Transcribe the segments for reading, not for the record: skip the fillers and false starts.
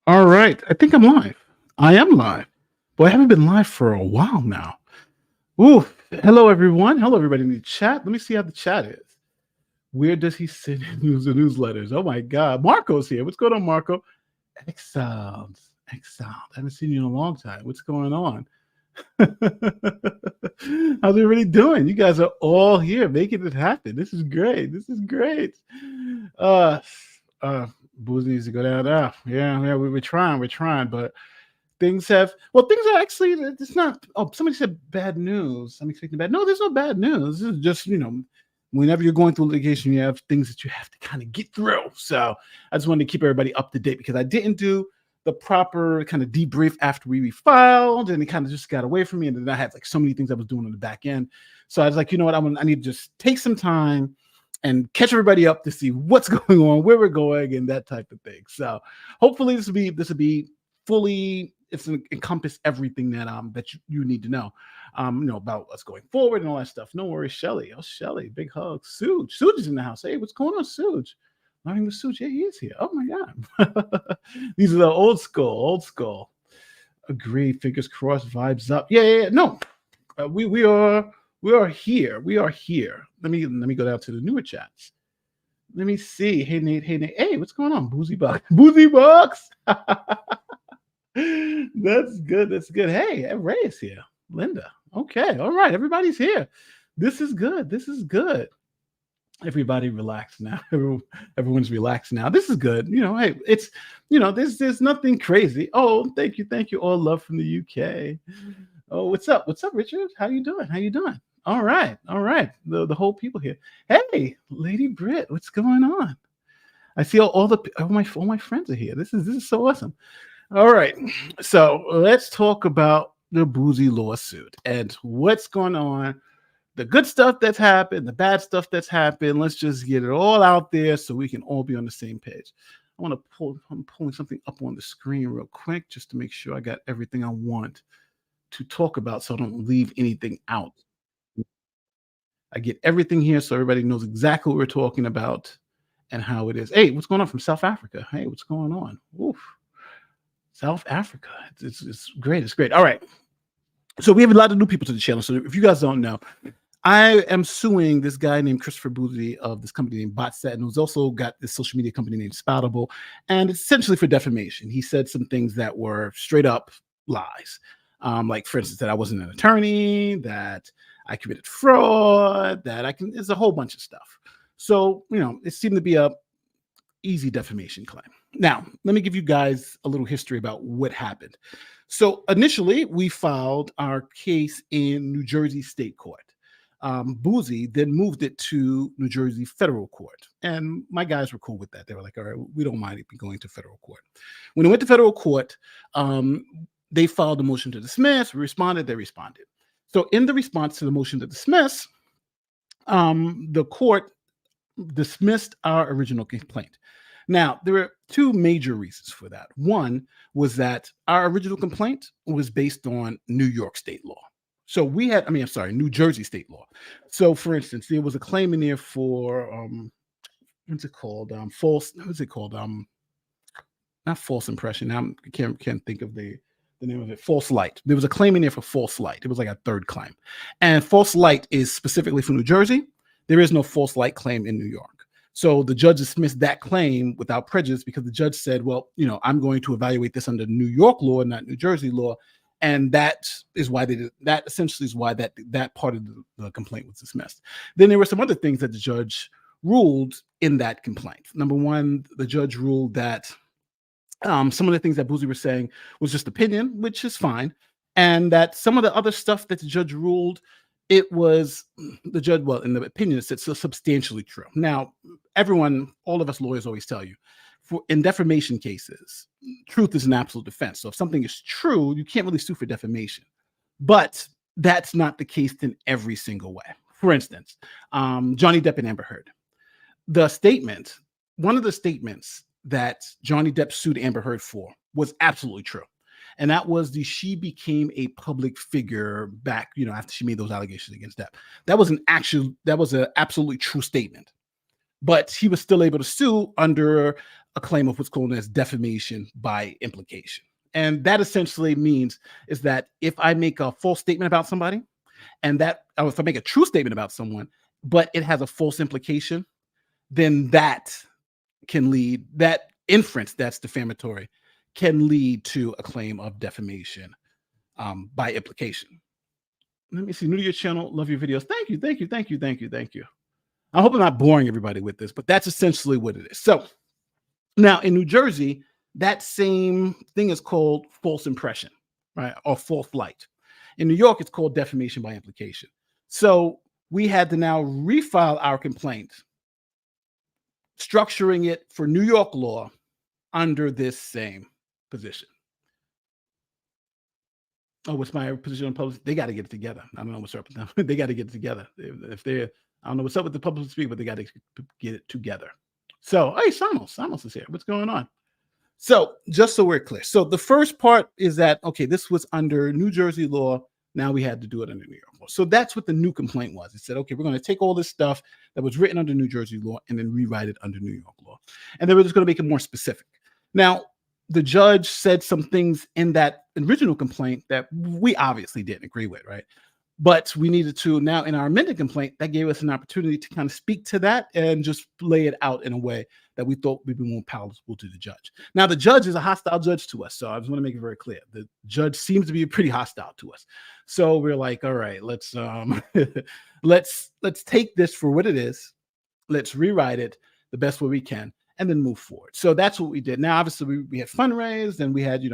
All right. I think I'm live. I am live. Boy, I haven't been live for a while now. Ooh, hello everyone. Hello everybody in the chat. Let me see how the chat is. Where does he send the newsletters? Oh my God. Marco's here. What's going on, Marco? Excellent. Excellent. I haven't seen you in a long time. What's going on? How's everybody doing? You guys are all here making it happen. This is great. This is great. Uh Bouzy needs to go down there. Yeah, we're trying, but things are actually, it's not. Oh, somebody said bad news. I'm expecting bad. No, there's no bad news. This is just, whenever you're going through litigation, you have things that you have to kind of get through. So I just wanted to keep everybody up to date because I didn't do the proper kind of debrief after we refiled, and it kind of just got away from me. And then I had like so many things I was doing on the back end. So I was like, you know what, I need to just take some time and catch everybody up to see what's going on, where we're going, and that type of thing. So hopefully this will be fully, encompass everything that you need to know, about us going forward and all that stuff. No worries, Shelly. Oh, Shelly, big hug. Suge is in the house. Hey, what's going on, Suge? Learning with Suge. Yeah, he is here. Oh my God. These are the old school. Agree. Fingers crossed. Vibes up. Yeah. No, we are here. We are here. Let me go down to the newer chats. Let me see. Hey Nate. Hey, what's going on? Boozy Bucks. That's good. Hey, Ray is here. Linda. Okay. All right. Everybody's here. This is good. Everybody relax now. Everyone's relaxed now. This is good. Hey, it's there's nothing crazy. Oh, thank you. All love from the UK. Oh, what's up, Richard? How you doing? All right. The whole people here. Hey, Lady Britt, what's going on? I see all my friends are here. This is so awesome. All right, so let's talk about the Bouzy lawsuit and what's going on. The good stuff that's happened, the bad stuff that's happened. Let's just get it all out there so we can all be on the same page. I'm pulling something up on the screen real quick just to make sure I got everything I want to talk about so I don't leave anything out. I get everything here so everybody knows exactly what we're talking about and how it is. Hey, what's going on from South Africa? Hey, what's going on? Oof. South Africa. It's great. It's great. All right. So we have a lot of new people to the channel. So if you guys don't know, I am suing this guy named Christopher Bouzy of this company named Botset, and who's also got this social media company named Spoutable, and it's essentially for defamation. He said some things that were straight up lies. Like, for instance, that I wasn't an attorney, that I committed fraud, there's a whole bunch of stuff. So, it seemed to be a easy defamation claim. Now, let me give you guys a little history about what happened. So initially, we filed our case in New Jersey State Court. Bouzy then moved it to New Jersey Federal Court. And my guys were cool with that. They were like, all right, we don't mind it going to federal court. When it went to federal court, they filed a motion to dismiss. We responded, they responded. So in the response to the motion to dismiss, the court dismissed our original complaint. Now, there were two major reasons for that. One was that our original complaint was based on New York state law. So New Jersey state law. So, for instance, there was a claim in there for, what's it called? Not false impression. Now I can't think of the name of it. False light. There was a claim in there for false light. It was like a third claim. And false light is specifically for New Jersey. There is no false light claim in New York. So the judge dismissed that claim without prejudice because the judge said, well, I'm going to evaluate this under New York law, not New Jersey law. And that is why that essentially is why that part of the complaint was dismissed. Then there were some other things that the judge ruled in that complaint. Number one, the judge ruled that some of the things that Bouzy was saying was just opinion, which is fine. And that some of the other stuff that the judge ruled, in the opinion, it's so substantially true. Now, all of us lawyers always tell you, in defamation cases, truth is an absolute defense. So if something is true, you can't really sue for defamation. But that's not the case in every single way. For instance, Johnny Depp and Amber Heard. One of the statements that Johnny Depp sued Amber Heard for was absolutely true. And that was she became a public figure back, after she made those allegations against Depp. That was an absolutely true statement. But he was still able to sue under a claim of what's called as defamation by implication. And that essentially means is that if I make a false statement about somebody, and that, or if I make a true statement about someone, but it has a false implication, then that can lead, that inference that's defamatory can lead to a claim of defamation by implication. Let me see. New to your channel. Love your videos. Thank you. Thank you. Thank you. Thank you. Thank you. I hope I'm not boring everybody with this, but that's essentially what it is. So now in New Jersey, that same thing is called false impression, right? Or false light. In New York, it's called defamation by implication. So we had to now refile our complaint, structuring it for New York law under this same position. Oh, what's my position on public? They got to get it together. I don't know what's up with them. They got to get it together. If they're, I don't know what's up with the public speak, but they got to get it together. So, hey, Samos is here. What's going on? So, just so we're clear. So, the first part is that, okay, this was under New Jersey law. Now we had to do it under New York law. So, that's what the new complaint was. It said, okay, we're going to take all this stuff that was written under New Jersey law and then rewrite it under New York law. And then we're just going to make it more specific. Now, the judge said some things in that original complaint that we obviously didn't agree with, right? But we needed to now in our amended complaint, that gave us an opportunity to kind of speak to that and just lay it out in a way that we thought would be more palatable to the judge. Now, the judge is a hostile judge to us. So I just want to make it very clear. The judge seems to be pretty hostile to us. So we're like, all right, let's let's take this for what it is. Let's rewrite it the best way we can and then move forward. So that's what we did. Now, obviously, we had fundraised and we had,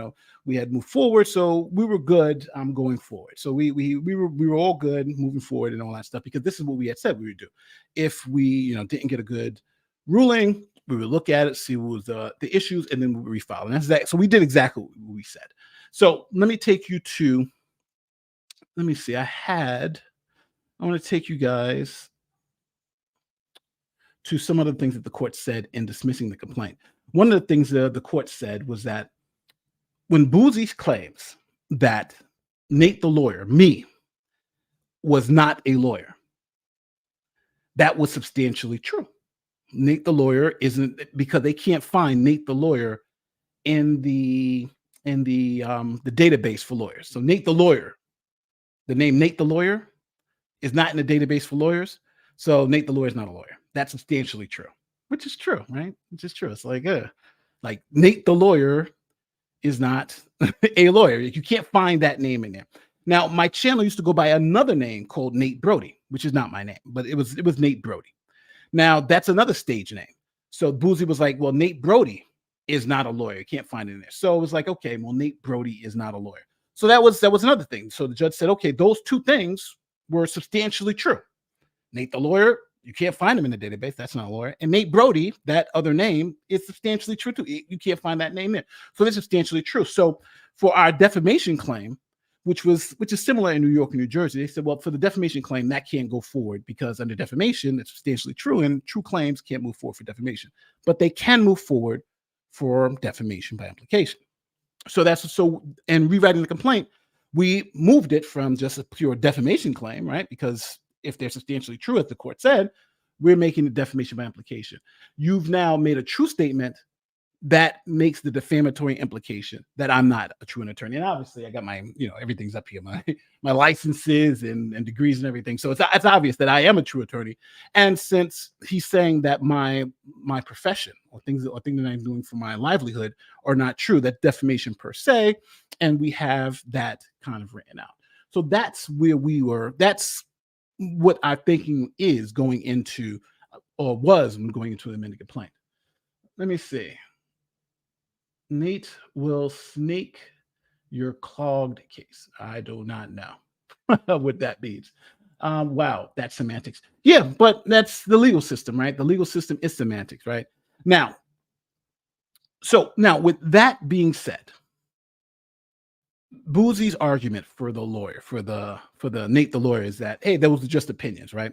we had moved forward. So we were good going forward. So we were all good moving forward and all that stuff, because this is what we had said we would do. If we, didn't get a good ruling, we would look at it, see what was the issues, and then we would refile. And that's that. So we did exactly what we said. So let me take you to, let me see. I want to take you guys to some of the things that the court said in dismissing the complaint. One of the things the court said was that when Bouzy claims that Nate the lawyer, me, was not a lawyer, that was substantially true. Nate the lawyer isn't, because they can't find Nate the lawyer in the database for lawyers. So Nate the lawyer, the name Nate the lawyer is not in the database for lawyers. So Nate the lawyer is not a lawyer. That's substantially true, which is true, right? Which is true. It's like Nate the lawyer is not a lawyer. You can't find that name in there. Now, my channel used to go by another name called Nate Brody, which is not my name, but it was Nate Brody. Now, that's another stage name. So Bouzy was like, well, Nate Brody is not a lawyer. You can't find it in there. So it was like, okay, well, Nate Brody is not a lawyer. So that was another thing. So the judge said, okay, those two things were substantially true. Nate the lawyer, you can't find him in the database. That's not a lawyer. And Nate Brody, that other name, is substantially true too. You can't find that name there. So that's substantially true. So for our defamation claim, which is similar in New York and New Jersey, they said, well, for the defamation claim, that can't go forward because under defamation, it's substantially true, and true claims can't move forward for defamation. But they can move forward for defamation by implication. So in rewriting the complaint, we moved it from just a pure defamation claim, right? Because if they're substantially true, as the court said, we're making the defamation by implication. You've now made a true statement that makes the defamatory implication that I'm not a true attorney. And obviously I got my, everything's up here, my licenses and degrees and everything. So it's obvious that I am a true attorney. And since he's saying that my profession or things that I'm doing for my livelihood are not true, that defamation per se, and we have that kind of written out. So that's where we were. That's what our thinking is going into, or was when going into the amended complaint. Let me see. Nate will snake your clogged case. I do not know what that means. Wow, that's semantics. Yeah, but that's the legal system, right? The legal system is semantics, right? Now, with that being said, Bouzy's argument for the lawyer, for the Nate the lawyer, is that, hey, those are just opinions, right?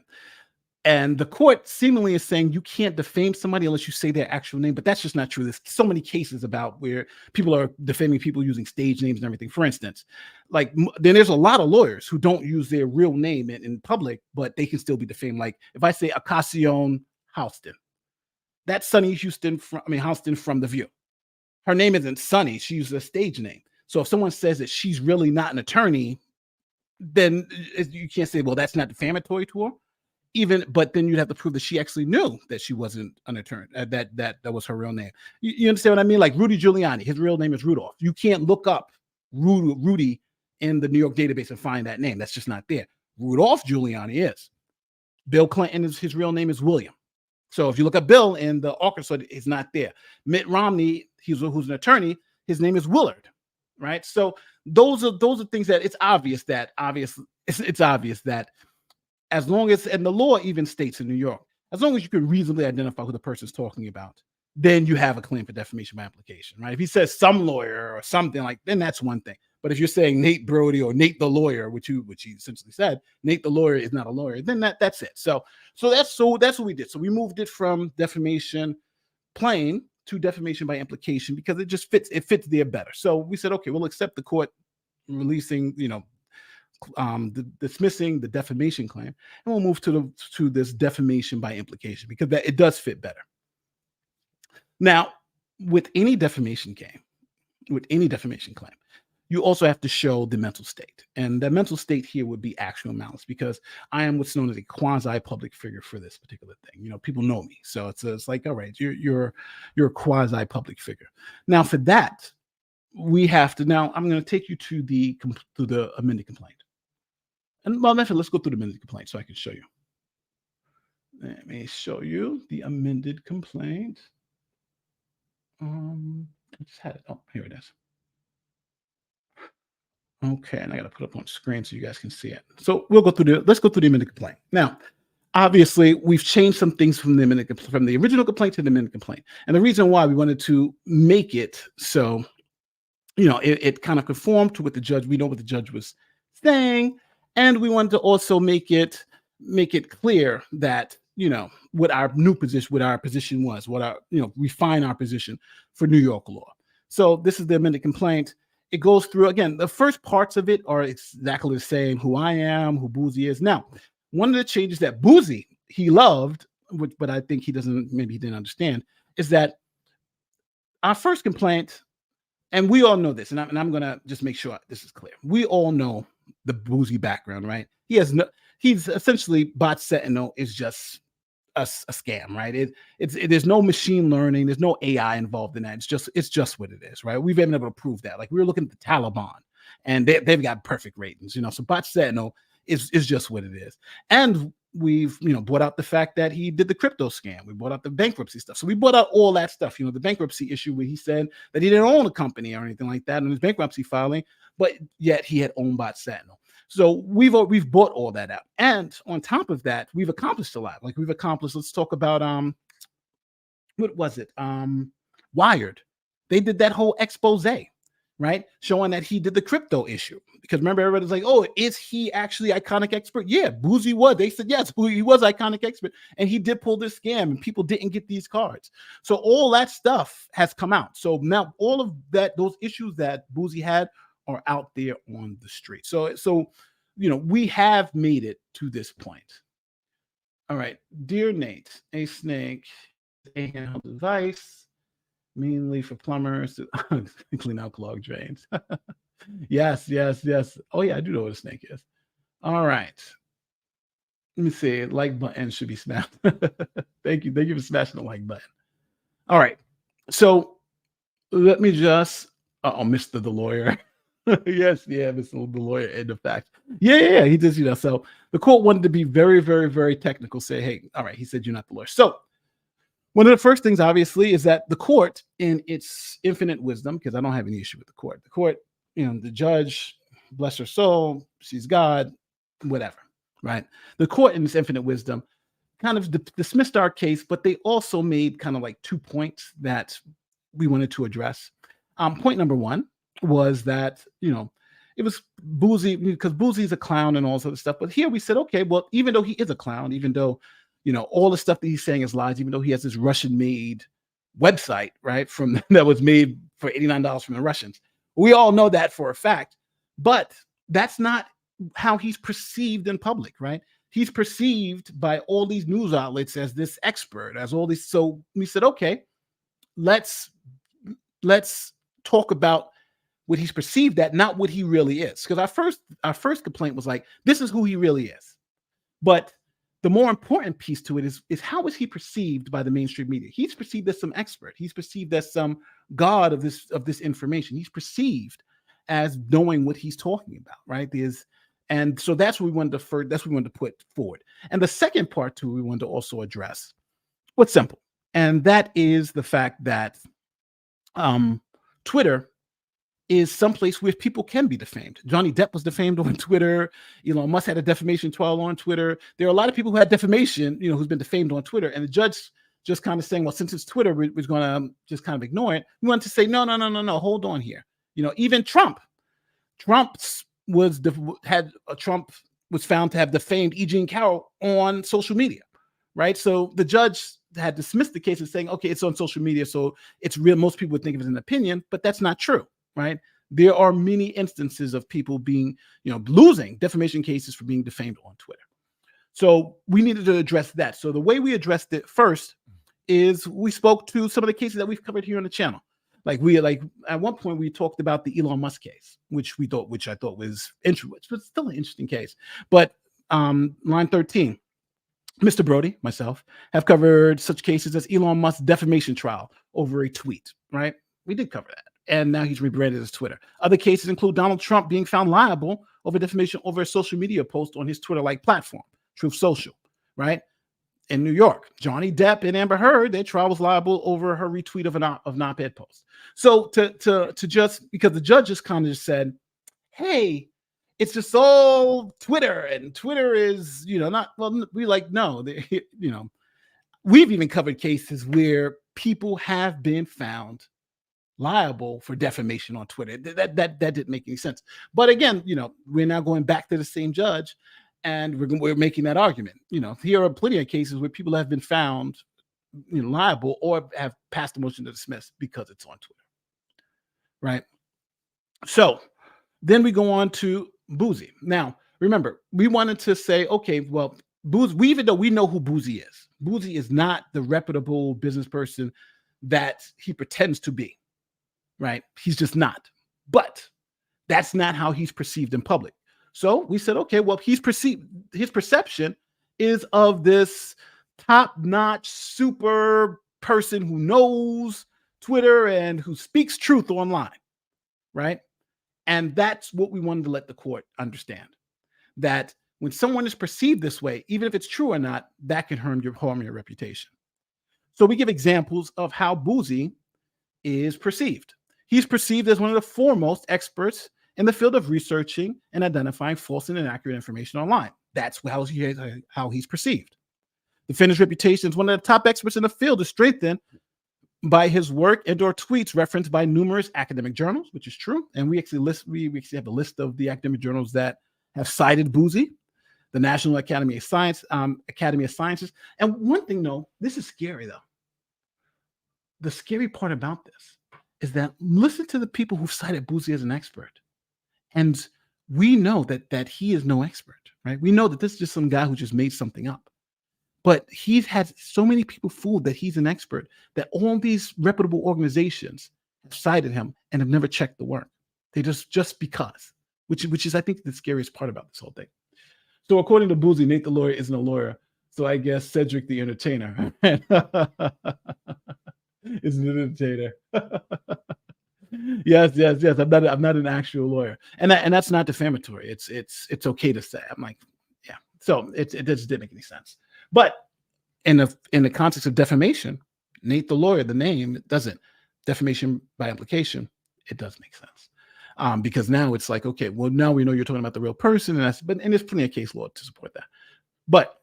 And the court seemingly is saying you can't defame somebody unless you say their actual name, but that's just not true. There's so many cases about where people are defaming people using stage names and everything. For instance, then there's a lot of lawyers who don't use their real name in public, but they can still be defamed. Like if I say Ocasio Houston, That's Sunny Houston from The View. Her name isn't Sunny. She uses a stage name. So if someone says that she's really not an attorney, then you can't say, well, that's not defamatory to her. But then you'd have to prove that she actually knew that she wasn't an attorney, that was her real name. You understand what I mean? Like Rudy Giuliani, his real name is Rudolph. You can't look up Rudy in the New York database and find that name. That's just not there. Rudolph Giuliani is. Bill Clinton, his real name is William. So if you look up Bill in the Arkansas, it's not there. Mitt Romney, who's an attorney, his name is Willard, right? So those are things that it's obvious that as long as, and the law even states in New York, as long as you can reasonably identify who the person's talking about, then you have a claim for defamation by implication, right? If he says some lawyer or something like, then that's one thing. But if you're saying Nate Brody or Nate the lawyer, which he essentially said, Nate the lawyer is not a lawyer, then that's it. So that's what we did. So we moved it from defamation plain to defamation by implication because it just fits there better. So we said, okay, we'll accept the court releasing, dismissing the defamation claim, and we'll move to this defamation by implication because it does fit better. Now, with any defamation claim, you also have to show the mental state, and the mental state here would be actual malice because I am what's known as a quasi-public figure for this particular thing. People know me, so it's like, all right, you're a quasi-public figure. Now, for that, we have to. Now, I'm going to take you to the amended complaint. And let's go through the amended complaint so I can show you. Let me show you the amended complaint. I just had it. Oh, here it is. Okay, and I got to put it up on screen so you guys can see it. So let's go through the amended complaint. Now, obviously, we've changed some things from the original complaint to the amended complaint. And the reason why we wanted to make it so, it kind of conformed to what we know what the judge was saying. And we wanted to also make it clear that, what our new position, what our position was, refine our position for New York law. So this is the amended complaint. It goes through, again, the first parts of it are exactly the same, who I am, who Bouzy is. Now, one of the changes that Bouzy, he loved, but I think he didn't understand, is that our first complaint, and we all know this, and I'm going to just make sure this is clear. We all know the Bouzy background, right? He's essentially Bot Sentinel is just a scam, right? There's no machine learning, there's no AI involved in that. It's just what it is, right? We've been able to prove that. Like we were looking at the Taliban, and they've got perfect ratings, So Bot Sentinel is just what it is. And we've brought out the fact that he did the crypto scam. We brought out the bankruptcy stuff. So we brought out all that stuff. The bankruptcy issue where he said that he didn't own a company or anything like that in his bankruptcy filing, but yet he had owned Bot Sentinel. So we've brought all that out, and on top of that, we've accomplished a lot. Like let's talk about what was it? Wired. They did that whole expose, right? Showing that he did the crypto issue. Because remember, everybody's like, oh, is he actually Iconic Expert? Yeah, Bouzy was. They said yes, he was Iconic Expert, and he did pull this scam, and people didn't get these cards. So all that stuff has come out. So now all of those issues that Bouzy had are out there on the street. So we have made it to this point. All right, dear Nate, a snake, a handheld device, mainly for plumbers to clean out clogged drains. Yes. Oh yeah, I do know what a snake is. All right. Let me see. Like button should be smashed. Thank you for smashing the like button. All right. So let me just. Mr. the lawyer. Yes, Mr. the lawyer and the fact. Yeah, he does, So the court wanted to be very, very, very technical. Say, hey, all right, he said you're not the lawyer. So one of the first things, obviously, is that the court, in its infinite wisdom, because I don't have any issue with the court, the judge, bless her soul, she's God, whatever, right? The court, in its infinite wisdom, kind of dismissed our case, but they also made kind of like 2 points that we wanted to address. Point number one was that, it was Bouzy, because Bouzy is a clown and all this other stuff. But here we said, okay, well, even though he is a clown, even though, all the stuff that he's saying is lies, even though he has this Russian-made website, right, that was made for $89 from the Russians. We all know that for a fact, but that's not how he's perceived in public, right? he's perceived by all these news outlets as this expert, as all these. So we said, okay, let's talk about what he's perceived at, not what he really is. Because our first complaint was like, this is who he really is. But the more important piece to it is how is he perceived by the mainstream media? He's perceived as some expert. He's perceived as some god of this information. He's perceived as knowing what he's talking about, right? And so that's what we wanted to put forward. And the second part too, we wanted to also address what's simple, and that is the fact that Twitter is someplace where people can be defamed. Johnny Depp was defamed on Twitter. Elon Musk had a defamation trial on Twitter. There are a lot of people who had defamation, who's been defamed on Twitter. And the judge just kind of saying, well, since it's Twitter, we're going to just kind of ignore it. We want to say, no, hold on here. Even Trump was found to have defamed E. Jean Carroll on social media, right? So the judge had dismissed the case and saying, okay, it's on social media, so it's real. Most people would think of it as an opinion, but that's not true. Right? There are many instances of people being, losing defamation cases for being defamed on Twitter. So we needed to address that. So the way we addressed it first is we spoke to some of the cases that we've covered here on the channel. Like at one point we talked about the Elon Musk case, which I thought was interesting, but still an interesting case. But line 13, Mr. Brody, myself, have covered such cases as Elon Musk's defamation trial over a tweet, right? We did cover that. And now he's rebranded as Twitter. Other cases include Donald Trump being found liable over defamation over a social media post on his Twitter-like platform, Truth Social, right? In New York, Johnny Depp and Amber Heard, their trial was liable over her retweet of an op-ed post. So to just, because the judge just kind of just said, hey, it's just all Twitter, and Twitter is, not, well, we like, no, we've even covered cases where people have been found liable for defamation on Twitter. That didn't make any sense. But again, we're now going back to the same judge, and we're making that argument. Here are plenty of cases where people have been found liable or have passed a motion to dismiss because it's on Twitter, right? So then we go on to Bouzy. Now, remember, we wanted to say, okay, well, Bouzy, even though we know who Bouzy is not the reputable business person that he pretends to be. Right? He's just not. But that's not how he's perceived in public. So we said, okay, well, his perception is of this top-notch super person who knows Twitter and who speaks truth online, right? And that's what we wanted to let the court understand, that when someone is perceived this way, even if it's true or not, that can harm your reputation. So we give examples of how Bouzy is perceived. He's perceived as one of the foremost experts in the field of researching and identifying false and inaccurate information online. That's how he's perceived. Defendant's reputation as one of the top experts in the field is strengthened by his work and/or tweets referenced by numerous academic journals, which is true. And we actually have a list of the academic journals that have cited Bouzy, the National Academy of Sciences. And one thing, though, this is scary, though. The scary part about this is that listen to the people who cited Bouzy as an expert. And we know that he is no expert, right? We know that this is just some guy who just made something up. But he's had so many people fooled that he's an expert that all these reputable organizations have cited him and have never checked the work. They just because, which is, I think, the scariest part about this whole thing. So according to Bouzy, Nate the lawyer isn't a lawyer. So I guess Cedric the entertainer is an entertainer. Yes. I'm not an actual lawyer, and that's not defamatory. It's okay to say. I'm like, yeah. So it just didn't make any sense. But in the context of defamation, Nate the lawyer, the name, it doesn't. Defamation by implication, it does make sense. Because now it's like, okay, well, now we know you're talking about the real person, and there's plenty of case law to support that. But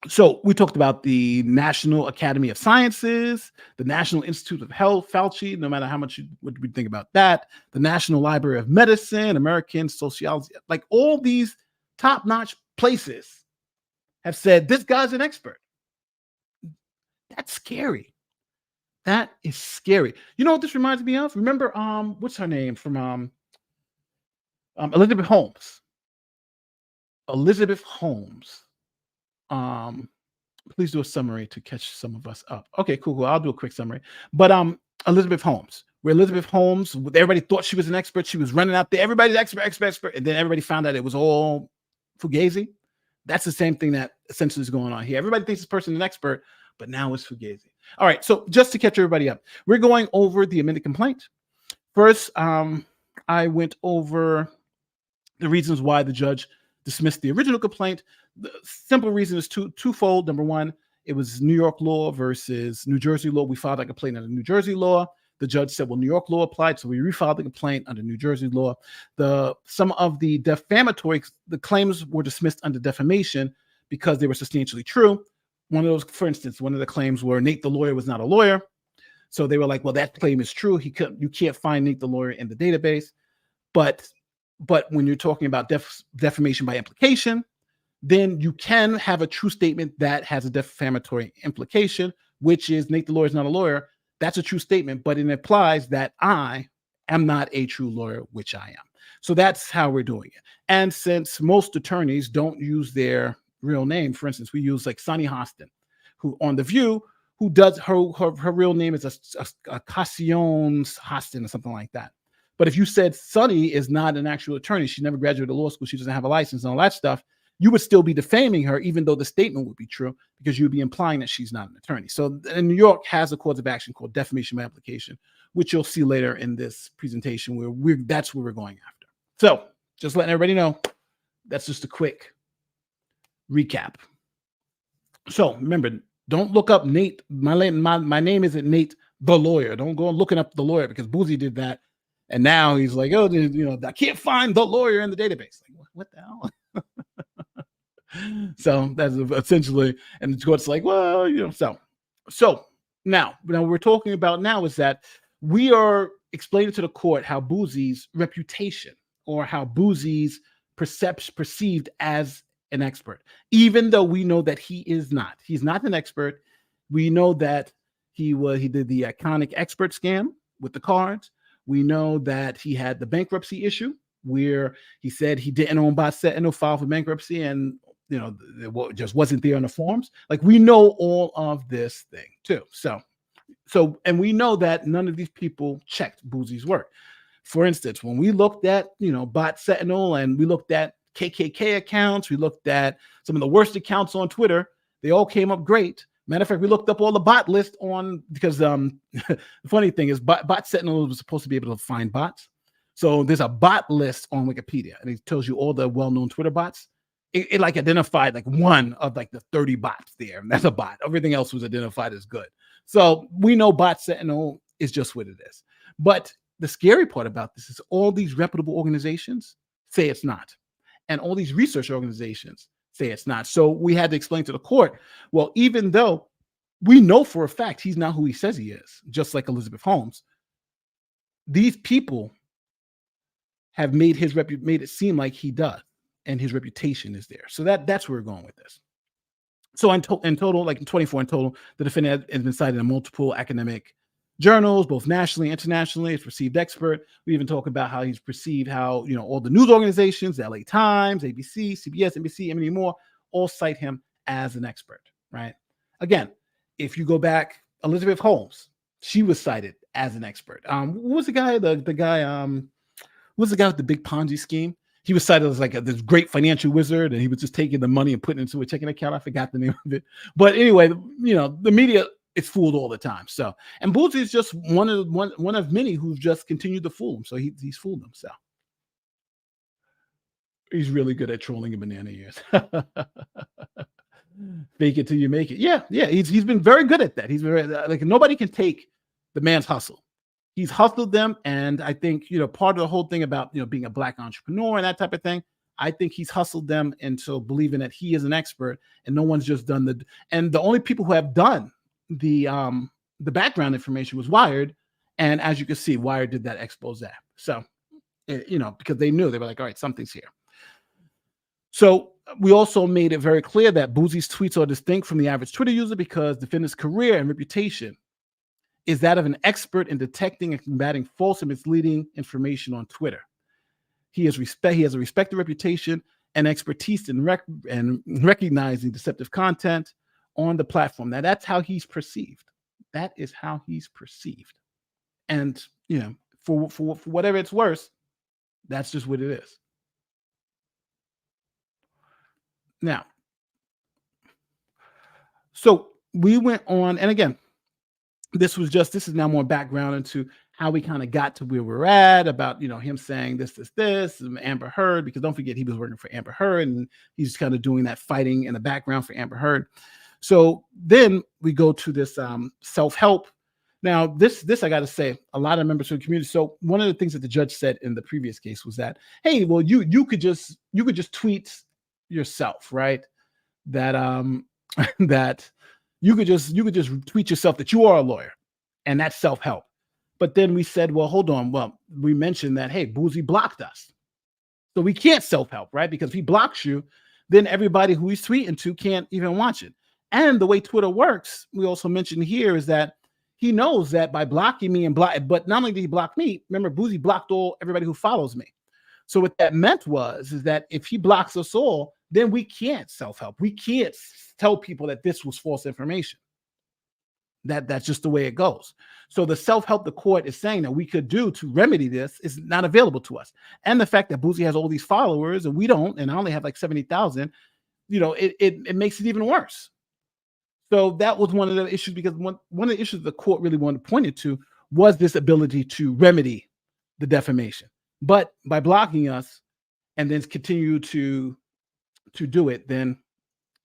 so we talked about the National Academy of Sciences, the National Institute of Health, Fauci, no matter how much what we think about that, the National Library of Medicine, American Sociology, like all these top-notch places have said this guy's an expert. That's scary. That is scary. You know what this reminds me of? Remember, what's her name from Elizabeth Holmes? Elizabeth Holmes. Please do a summary to catch some of us up. Okay, cool. I'll do a quick summary. But Elizabeth Holmes, where Elizabeth Holmes, everybody thought she was an expert. She was running out there, everybody's expert, and then everybody found out it was all Fugazi. That's the same thing that essentially is going on here. Everybody thinks this person is an expert, but now it's Fugazi. All right, so just to catch everybody up, we're going over the amended complaint. First, I went over the reasons why the judge dismissed the original complaint. The simple reason is twofold. Number one, it was New York law versus New Jersey law. We filed a complaint under New Jersey law. The judge said, well, New York law applied, so we refiled the complaint under New Jersey law. Some of the claims were dismissed under defamation because they were substantially true. One of those, for instance, one of the claims were Nate the lawyer was not a lawyer. So they were like, well, that claim is true. You can't find Nate the lawyer in the database. But when you're talking about defamation by implication, then you can have a true statement that has a defamatory implication, which is Nate the lawyer is not a lawyer. That's a true statement, but it implies that I am not a true lawyer, which I am. So that's how we're doing it. And since most attorneys don't use their real name, for instance, we use like Sunny Hostin, who on The View, who does her real name is a Cassiones Hostin or something like that. But if you said Sunny is not an actual attorney, she never graduated law school, she doesn't have a license and all that stuff, you would still be defaming her, even though the statement would be true, because you'd be implying that she's not an attorney. So New York has a cause of action called defamation by implication, which you'll see later in this presentation, where that's what we're going after. So just letting everybody know, that's just a quick recap. So remember, don't look up Nate. My name isn't Nate the lawyer. Don't go looking up the lawyer, because Bouzy did that. And now he's like, oh, I can't find the lawyer in the database. Like, what the hell? So that's essentially, and the court's like, well, so now we're talking about now is that we are explaining to the court how Bouzy's reputation, or how Bouzy's perceived as an expert, even though we know that he's not an expert. We know that he did the iconic expert scam with the cards. We know that he had the bankruptcy issue where he said he didn't own Botset and no file for bankruptcy, and it just wasn't there on the forms. Like, we know all of this thing too. So, and we know that none of these people checked Bouzy's work. For instance, when we looked at, Bot Sentinel, and we looked at KKK accounts, we looked at some of the worst accounts on Twitter, they all came up great. Matter of fact, we looked up all the bot list because the funny thing is Bot Sentinel was supposed to be able to find bots. So there's a bot list on Wikipedia, and it tells you all the well-known Twitter bots. It like identified like one of like the 30 bots there, and that's a bot. Everything else was identified as good. So we know Bot Sentinel is just what it is. But the scary part about this is all these reputable organizations say it's not. And all these research organizations say it's not. So we had to explain to the court, well, even though we know for a fact he's not who he says he is, just like Elizabeth Holmes, these people have made it seem like he does, and his reputation is there. So that's where we're going with this. So in total, like in 24 in total, the defendant has been cited in multiple academic journals, both nationally and internationally. It's perceived expert. We even talk about how he's perceived, how all the news organizations, the LA Times, ABC, CBS, NBC, and many more, all cite him as an expert, right? Again, if you go back, Elizabeth Holmes, she was cited as an expert. What was the guy? The guy, what was the guy with the big Ponzi scheme? He was cited as like this great financial wizard, and he was just taking the money and putting it into a checking account. I forgot the name of it. But anyway, the media is fooled all the time. So, and Bouzy is just one of many who've just continued to fool him. So he's fooled them. So he's really good at trolling in banana ears. Fake it till you make it. Yeah. He's been very good at that. He's very like, nobody can take the man's hustle. He's hustled them, and I think part of the whole thing about being a Black entrepreneur and that type of thing, I think he's hustled them into believing that he is an expert, and no one's just done and the only people who have done the background information was Wired, and as you can see, Wired did that expose. So because they knew, they were like, all right, something's here. So we also made it very clear that Bouzy's tweets are distinct from the average Twitter user because the defendant's career and reputation is that of an expert in detecting and combating false and misleading information on Twitter. He has a respected reputation, and expertise in recognizing deceptive content on the platform. Now, that's how he's perceived. That is how he's perceived. And, for whatever it's worth, that's just what it is. Now, so we went on, and again, this is now more background into how we kind of got to where we're at about, him saying this, and Amber Heard, because don't forget he was working for Amber Heard and he's kind of doing that fighting in the background for Amber Heard. So then we go to this self-help. Now, this I got to say, a lot of members of the community. So one of the things that the judge said in the previous case was that, hey, well, you could just tweet yourself, right? That that you could just tweet yourself that you are a lawyer, and that's self-help. But then we said, well, hold on. Well, we mentioned that, hey, Bouzy blocked us, so we can't self-help, right? Because if he blocks you, then everybody who he's tweeting to can't even watch it. And the way Twitter works, we also mentioned here, is that he knows that by blocking me but not only did he block me, remember, Bouzy blocked everybody who follows me. So what that meant is that if he blocks us all, then we can't self-help. We can't tell people that this was false information. That's just the way it goes. So the self-help the court is saying that we could do to remedy this is not available to us. And the fact that Bouzy has all these followers and we don't, and I only have like 70,000, it makes it even worse. So that was one of the issues, because one of the issues the court really wanted to point it to was this ability to remedy the defamation. But by blocking us and then continue to do it, then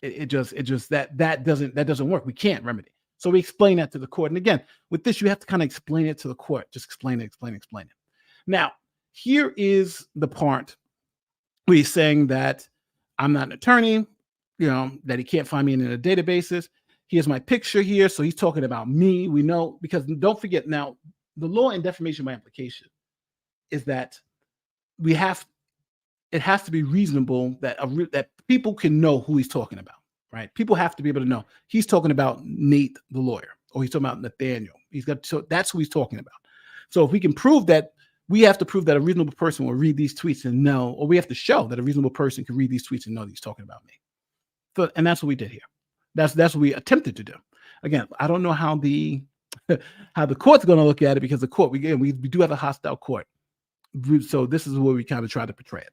it just that doesn't work. We can't remedy. So we explain that to the court. And again, with this, you have to kind of explain it to the court. Just explain it. Now, here is the part where he's saying that I'm not an attorney, that he can't find me in the databases. Here's my picture here. So he's talking about me. We know, because don't forget now, the law in defamation by implication is that it has to be reasonable that people can know who he's talking about, right? People have to be able to know he's talking about Nate the lawyer, or he's talking about Nathaniel. So that's who he's talking about. So if we can prove that, we have to prove that a reasonable person will read these tweets and know, or we have to show that a reasonable person can read these tweets and know that he's talking about me. So, and that's what we did here. That's what we attempted to do. Again, I don't know how the court's going to look at it, because the court, we do have a hostile court. So this is where we kind of try to portray it.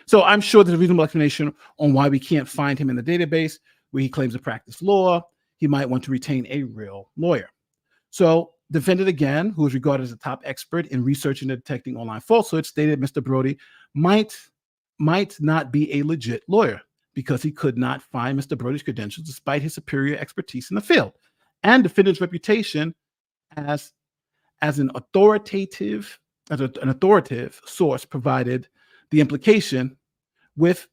So I'm sure there's a reasonable explanation on why we can't find him in the database where he claims to practice law. He might want to retain a real lawyer. So defendant, again, who is regarded as a top expert in researching and detecting online falsehoods, stated Mr. Brody might not be a legit lawyer because he could not find Mr. Brody's credentials despite his superior expertise in the field, and defendant's reputation as an authoritative source provided the implication with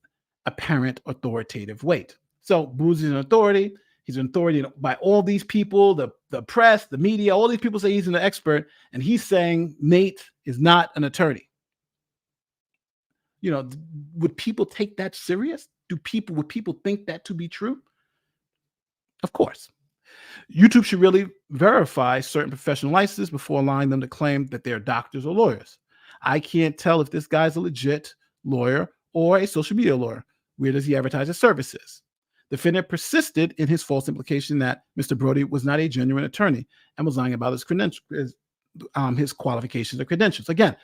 apparent authoritative weight. So Bouzy is an authority. He's an authority by all these people, the press, the media, all these people say he's an expert, and he's saying Nate is not an attorney. Would people take that serious? Would people think that to be true? Of course. YouTube should really verify certain professional licenses before allowing them to claim that they're doctors or lawyers. I can't tell if this guy's a legit lawyer or a social media lawyer. Where does he advertise his services? The defendant persisted in his false implication that Mr. Brody was not a genuine attorney and was lying about his credentials, his qualifications or credentials. Again,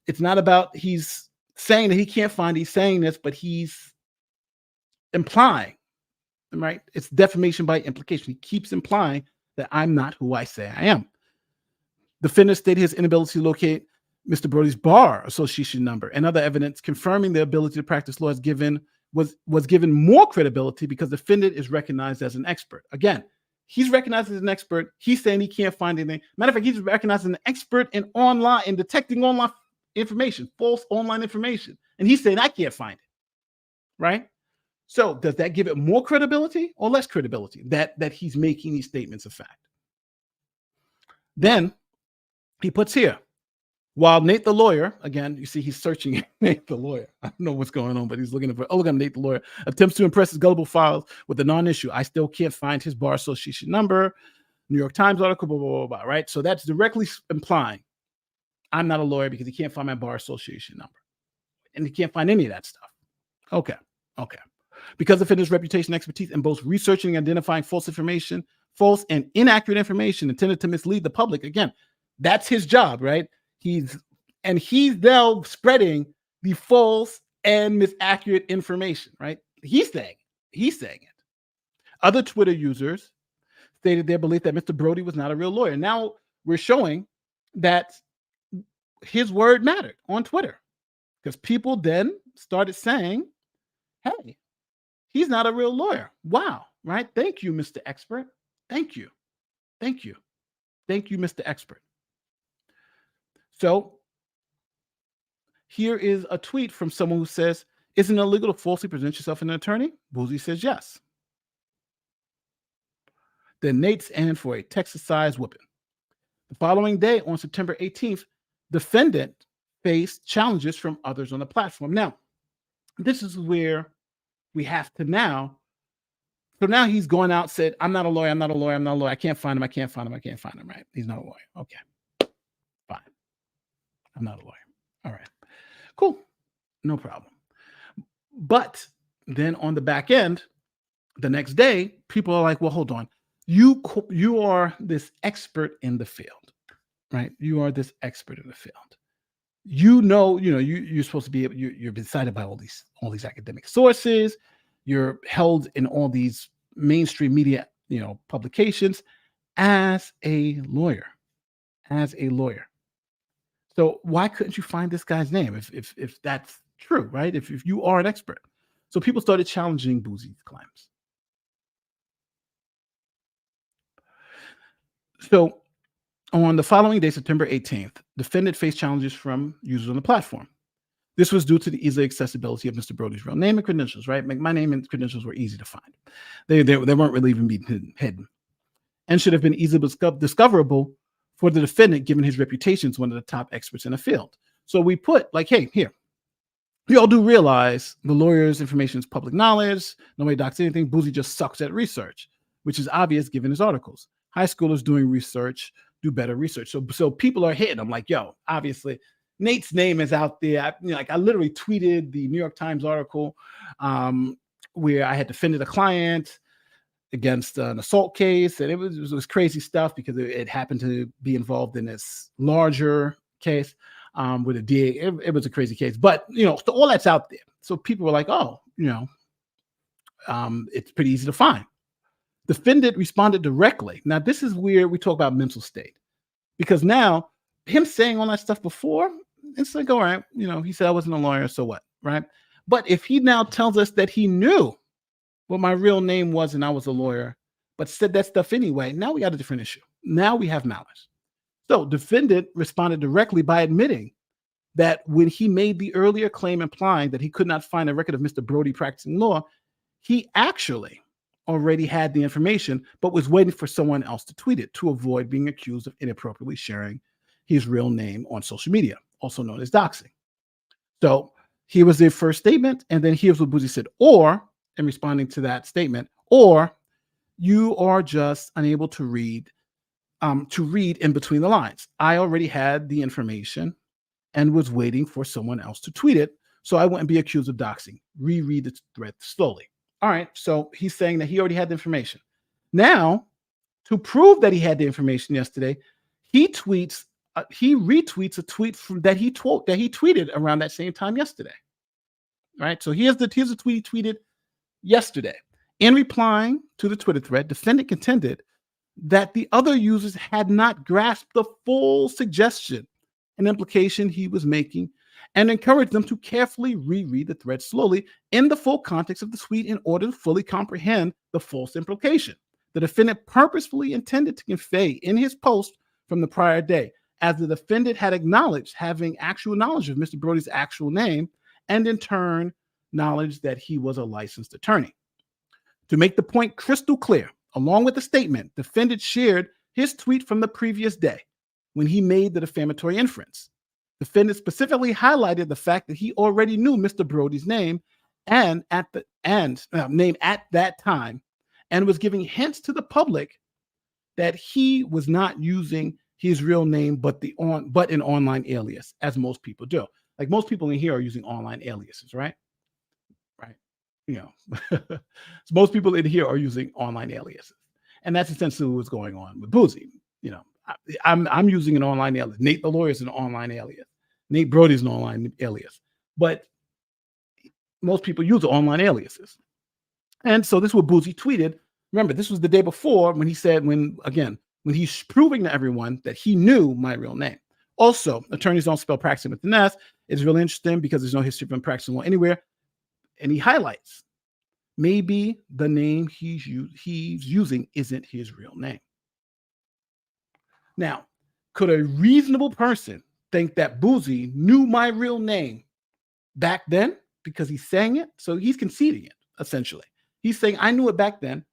it's not about he's saying that he can't find, he's saying this, but he's implying, right? It's defamation by implication. He keeps implying that I'm not who I say I am. The defendant stated his inability to locate Mr. Brody's bar association number and other evidence confirming the ability to practice law was given more credibility because the defendant is recognized as an expert. Again, he's recognized as an expert. He's saying he can't find anything. Matter of fact, he's recognized as an expert in detecting online information, false online information. And he's saying I can't find it, right? So does that give it more credibility or less credibility that he's making these statements of fact? Then he puts here, while Nate the lawyer, again, you see he's searching Nate the lawyer. I don't know what's going on, but he's looking for, look at Nate the lawyer, attempts to impress his gullible files with a non-issue. I still can't find his bar association number, New York Times article, blah, blah, blah, blah, right? So that's directly implying I'm not a lawyer because he can't find my bar association number. And he can't find any of that stuff. Okay. Okay. Because of his reputation and expertise in both researching and identifying false and inaccurate information intended to mislead the public. Again, that's his job, right? He's now spreading the false and misaccurate information, right? He's saying it. Other Twitter users stated their belief that Mr. Bouzy was not a real lawyer. Now we're showing that his word mattered on Twitter because people then started saying, hey, he's not a real lawyer. Wow. Right. Thank you, Mr. Expert. Thank you. Thank you. Thank you, Mr. Expert. So here is a tweet from someone who says, isn't it illegal to falsely present yourself as an attorney? Bouzy says yes. Then Nate's in for a Texas-sized whipping. The following day, on September 18th, defendant faced challenges from others on the platform. Now, this is where we have to now. So now he's going out, said, I'm not a lawyer, I'm not a lawyer, I'm not a lawyer. I can't find him, I can't find him, I can't find him, right? He's not a lawyer. Okay, fine. I'm not a lawyer. All right, cool. No problem. But then on the back end, the next day, people are like, well, hold on. You are this expert in the field, right? You are this expert in the field. You're supposed to be able, you're been cited by all these academic sources. You're held in all these mainstream media, publications as a lawyer. So why couldn't you find this guy's name if that's true, right? If you are an expert. So people started challenging Bouzy's claims. So on the following day, September 18th, defendant faced challenges from users on the platform. This was due to the easy accessibility of Mr. Bouzy's real name and credentials, right? My name and credentials were easy to find. They weren't really even being hidden and should have been easily discoverable for the defendant, given his reputation as one of the top experts in the field. So we put like, hey, here, you all do realize the lawyer's information is public knowledge. Nobody docs anything. Bouzy just sucks at research, which is obvious given his articles. High schoolers doing research do better research. So people are hitting. I'm like, yo, obviously Nate's name is out there. I literally tweeted the New York Times article where I had defended a client against an assault case, and it was crazy stuff because it happened to be involved in this larger case with a DA. It was a crazy case, but so all that's out there. So people were like, oh, it's pretty easy to find. Defendant responded directly. Now, this is where we talk about mental state, because now him saying all that stuff before, it's like, all right, he said I wasn't a lawyer, so what, right? But if he now tells us that he knew what my real name was and I was a lawyer, but said that stuff anyway, now we got a different issue. Now we have malice. So defendant responded directly by admitting that when he made the earlier claim implying that he could not find a record of Mr. Bouzy practicing law, he actually already had the information, but was waiting for someone else to tweet it to avoid being accused of inappropriately sharing his real name on social media, also known as doxing. So here was their first statement, and then here's what Bouzy said, or, in responding to that statement, or you are just unable to read in between the lines. I already had the information and was waiting for someone else to tweet it, so I wouldn't be accused of doxing. Reread the thread slowly. All right, so he's saying that he already had the information. Now, to prove that he had the information yesterday, he retweets a tweet that he tweeted around that same time yesterday. Right, so here's the tweet he tweeted yesterday. In replying to the Twitter thread, defendant contended that the other users had not grasped the full suggestion and implication he was making, and encouraged them to carefully reread the thread slowly in the full context of the tweet in order to fully comprehend the false implication the defendant purposefully intended to convey in his post from the prior day, as the defendant had acknowledged having actual knowledge of Mr. Bouzy's actual name, and in turn knowledge that he was a licensed attorney. To make the point crystal clear, along with the statement, defendant shared his tweet from the previous day when he made the defamatory inference. Defendant specifically highlighted the fact that he already knew Mr. Bouzy's name at that time, and was giving hints to the public that he was not using his real name, but an online alias, as most people do. Like most people in here are using online aliases, right? Right. So most people in here are using online aliases, and that's essentially what's going on with Bouzy. I'm using an online alias. Nate the lawyer is an online alias. Nate Brody is an online alias, but most people use online aliases. And so this is what Bouzy tweeted. Remember, this was the day before when he said, when he's proving to everyone that he knew my real name. Also, attorneys don't spell practicing with an S. It's really interesting because there's no history of him practicing law anywhere. And he highlights, maybe the name he's using isn't his real name. Now, could a reasonable person think that Bouzy knew my real name back then because he's saying it? So he's conceding it, essentially. He's saying, I knew it back then.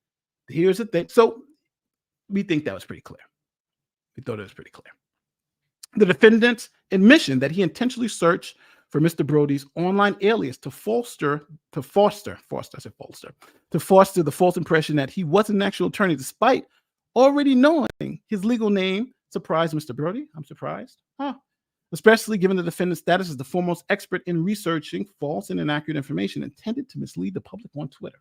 Here's the thing. So we think that was pretty clear. We thought it was pretty clear. The defendant's admission that he intentionally searched for Mr. Brody's online alias to foster the false impression that he wasn't an actual attorney, despite already knowing his legal name, surprised Mr. Brody. I'm surprised. Especially given the defendant's status as the foremost expert in researching false and inaccurate information intended to mislead the public on Twitter.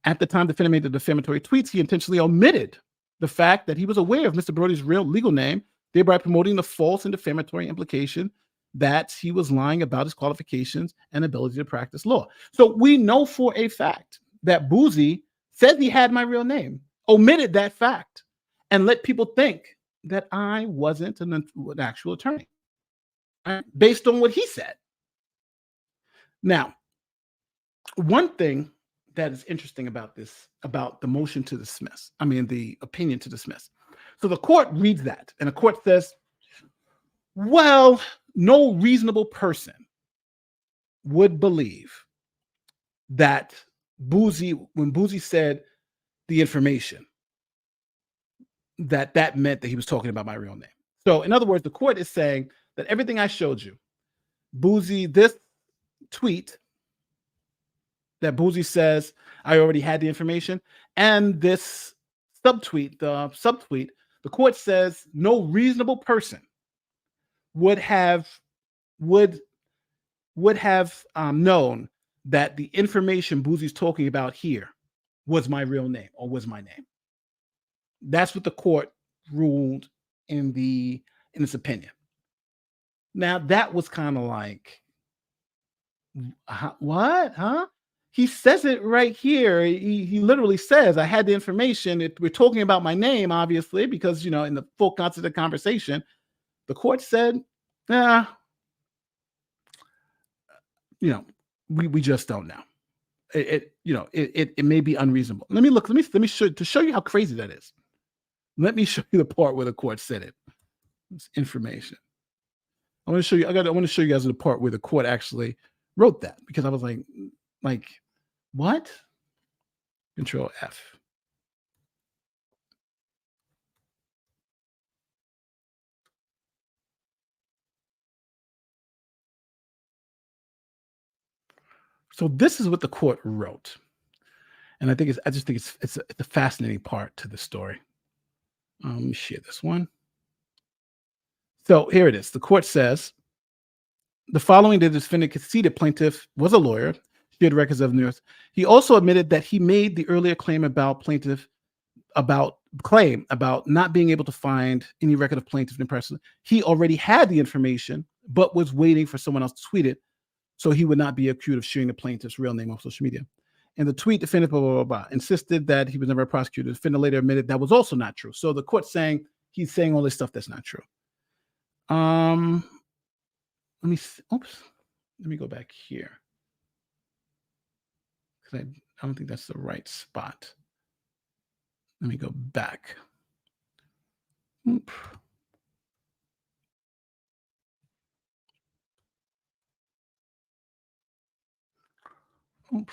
At the time the defendant made the defamatory tweets, he intentionally omitted the fact that he was aware of Mr. Brody's real legal name, thereby promoting the false and defamatory implication that he was lying about his qualifications and ability to practice law. So we know for a fact that Bouzy said he had my real name, omitted that fact, and let people think that I wasn't an actual attorney, right? Based on what he said. Now, one thing that is interesting about this, about the motion to dismiss, the opinion to dismiss. So the court reads that, and the court says, well, no reasonable person would believe that Bouzy, when Bouzy said the information, that meant that he was talking about my real name. So in other words, the court is saying that everything I showed you, Bouzy, this tweet that Bouzy says I already had the information, and this subtweet, the court says no reasonable person would have known that the information Bouzy's talking about here was my real name or was my name. That's what the court ruled in its opinion. Now that was kind of like, what? Huh? He says it right here. He literally says, I had the information. We're talking about my name, obviously, because, in the full context of the conversation, the court said, we just don't know. It may be unreasonable. Let me show you how crazy that is. Let me show you the part where the court said it. It's information. I want to show you. I want to show you guys the part where the court actually wrote that, because I was like, what? Control F. So this is what the court wrote, and I just think it's a fascinating part to the story. Let me share this one. So here it is. The court says, the following day, the defendant conceded plaintiff was a lawyer. He had records of news. He also admitted that he made the earlier claim about not being able to find any record of plaintiff in person. He already had the information, but was waiting for someone else to tweet it, so he would not be accused of sharing the plaintiff's real name on social media. And the tweet, defendant insisted that he was never prosecuted. The defendant later admitted that was also not true. So the court's saying he's saying all this stuff that's not true. Let me go back here, because I don't think that's the right spot. Let me go back. Oop. Oop.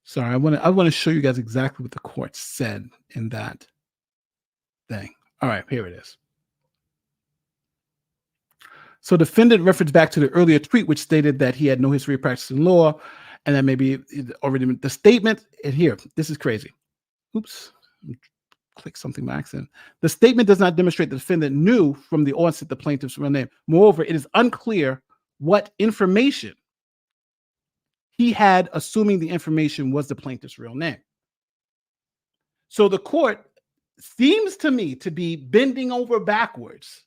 Sorry, I want to show you guys exactly what the court said in that thing. All right, here it is. So defendant referenced back to the earlier tweet, which stated that he had no history of practicing law, and that maybe already the statement. And here, this is crazy. Oops, click something by accident. The statement does not demonstrate the defendant knew from the onset the plaintiff's real name. Moreover, it is unclear what information he had, assuming the information was the plaintiff's real name. So the court seems to me to be bending over backwards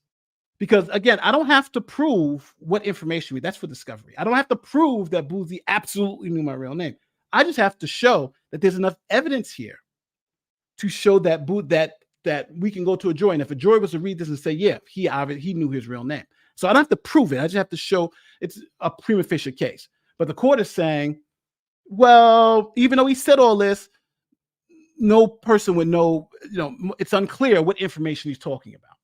because, again, I don't have to prove what information, that's for discovery. I don't have to prove that Bouzy absolutely knew my real name. I just have to show that there's enough evidence here to show that that we can go to a jury. And if a jury was to read this and say, yeah, he knew his real name. So I don't have to prove it. I just have to show it's a prima facie case. But the court is saying, well, even though he said all this, no person would know, it's unclear what information he's talking about.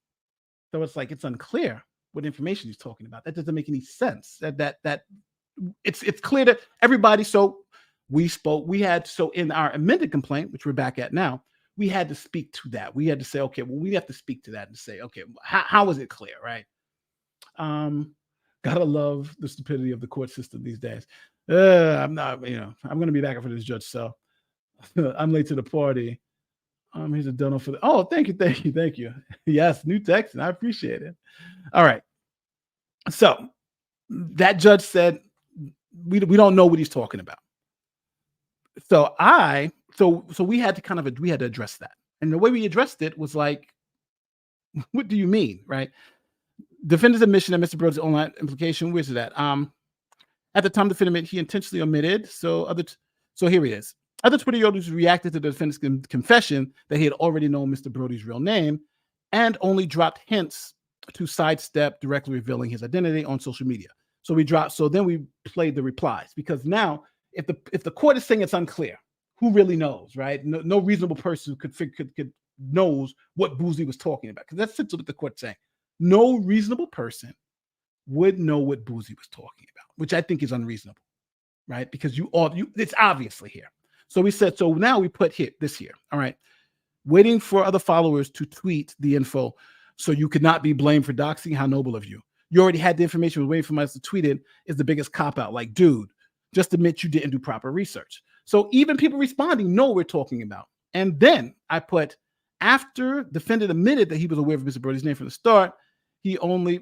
So it's like, it's unclear what information he's talking about. That doesn't make any sense. That it's clear to everybody. So in our amended complaint, which we're back at now, we had to speak to that. We had to say, okay, well, we have to speak to that and say, okay, how is it clear, right? Gotta love the stupidity of the court system these days. I'm not, I'm going to be back for this judge. So I'm late to the party. Here's a donor for the. Oh, thank you. Yes, new text, and I appreciate it. All right. So that judge said we don't know what he's talking about. So we had to address that, and the way we addressed it was like, what do you mean, right? Defendant's admission that Mr. Brody's online implication. Where's it at? At the time the defendant he intentionally omitted. So here he is. Other Twitter users reacted to the defendant's confession that he had already known Mr. Brody's real name and only dropped hints to sidestep directly revealing his identity on social media. So then we played the replies, because now if the court is saying it's unclear, who really knows, right? No reasonable person could knows what Bouzy was talking about, because that's essentially what the court's saying. No reasonable person would know what Bouzy was talking about, which I think is unreasonable, right? Because it's obviously here. So we said, so now we put this here. All right. Waiting for other followers to tweet the info so you could not be blamed for doxing. How noble of you. You already had the information, was waiting for us to tweet it is the biggest cop out. Like, dude, just admit you didn't do proper research. So even people responding know what we're talking about. And then I put, after defendant admitted that he was aware of Mr. Brody's name from the start, he only,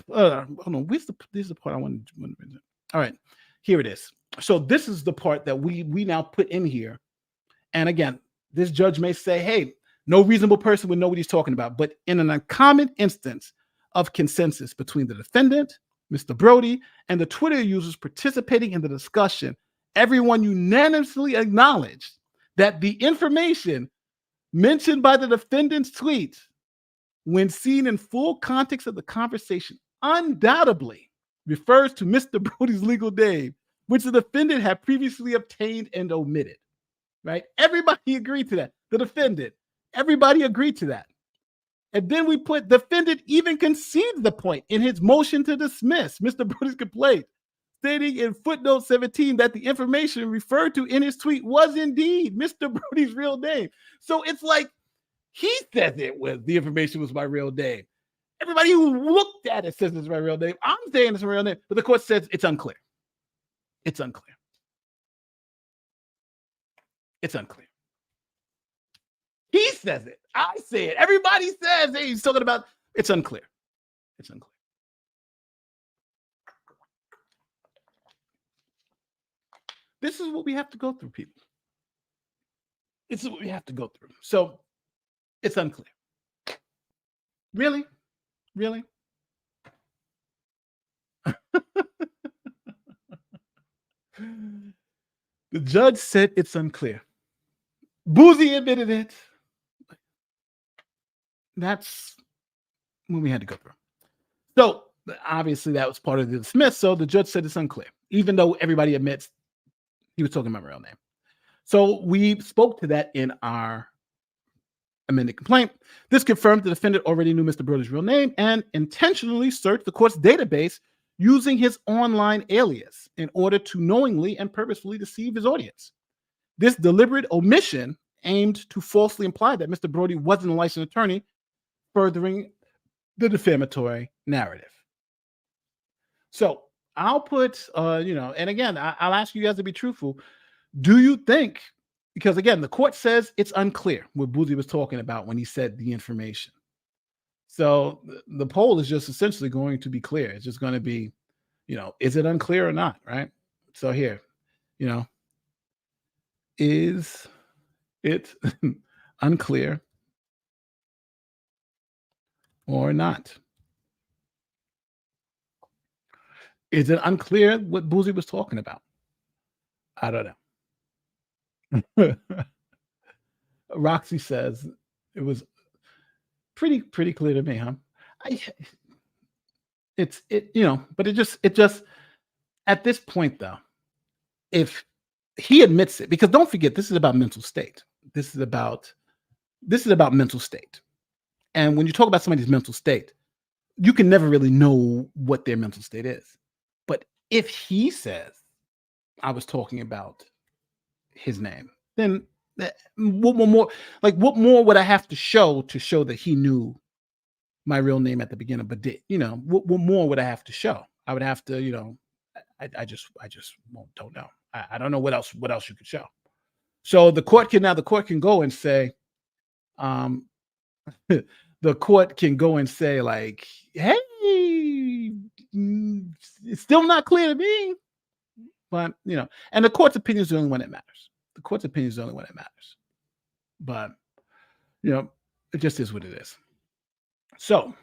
hold on, this is the part I want to. All right, here it is. So this is the part that we now put in here. And again, this judge may say, hey, no reasonable person would know what he's talking about. But in an uncommon instance of consensus between the defendant, Mr. Brody, and the Twitter users participating in the discussion, everyone unanimously acknowledged that the information mentioned by the defendant's tweet, when seen in full context of the conversation, undoubtedly refers to Mr. Brody's legal name, which the defendant had previously obtained and omitted, right? Everybody agreed to that. The defendant, everybody agreed to that. And then we put, defendant even conceded the point in his motion to dismiss Mr. Brody's complaint, stating in footnote 17 that the information referred to in his tweet was indeed Mr. Brody's real name. So it's like, he says the information was my real name. Everybody who looked at it says it's my real name. I'm saying it's my real name, but the court says it's unclear. It's unclear. It's unclear. He says it. I say it. Everybody says he's talking about. It's unclear. It's unclear. This is what we have to go through, people. This is what we have to go through. So it's unclear. Really? Really? The judge said it's unclear. Bouzy admitted it. That's what we had to go through. So obviously that was part of the dismiss. So the judge said it's unclear, even though everybody admits he was talking about my real name. So we spoke to that in our amended complaint. This confirmed the defendant already knew Mr. Brody's real name and intentionally searched the court's database using his online alias in order to knowingly and purposefully deceive his audience. This deliberate omission aimed to falsely imply that Mr. Brody wasn't a licensed attorney, furthering the defamatory narrative. So I'll put, and again, I'll ask you guys to be truthful. Do you think because again, the court says it's unclear what Bouzy was talking about when he said the information. So the poll is just essentially going to be clear. It's just going to be, is it unclear or not, right? So here, you know, is it unclear or not? Is it unclear what Bouzy was talking about? I don't know. Roxy says it was pretty clear to me, huh? I, but it just at this point though, if he admits it, because don't forget, this is about mental state. This is about mental state. And when you talk about somebody's mental state, you can never really know what their mental state is. But if he says, I was talking about his name, then what more would I have to show that he knew my real name at the beginning, but what more would I have to show? I would have to, I just don't know. I don't know what else you could show. So the court can go and say, um, the court can go and say like, hey, it's still not clear to me, but and the court's opinion is the only one that matters. The court's opinion is the only one that matters. But it just is what it is. So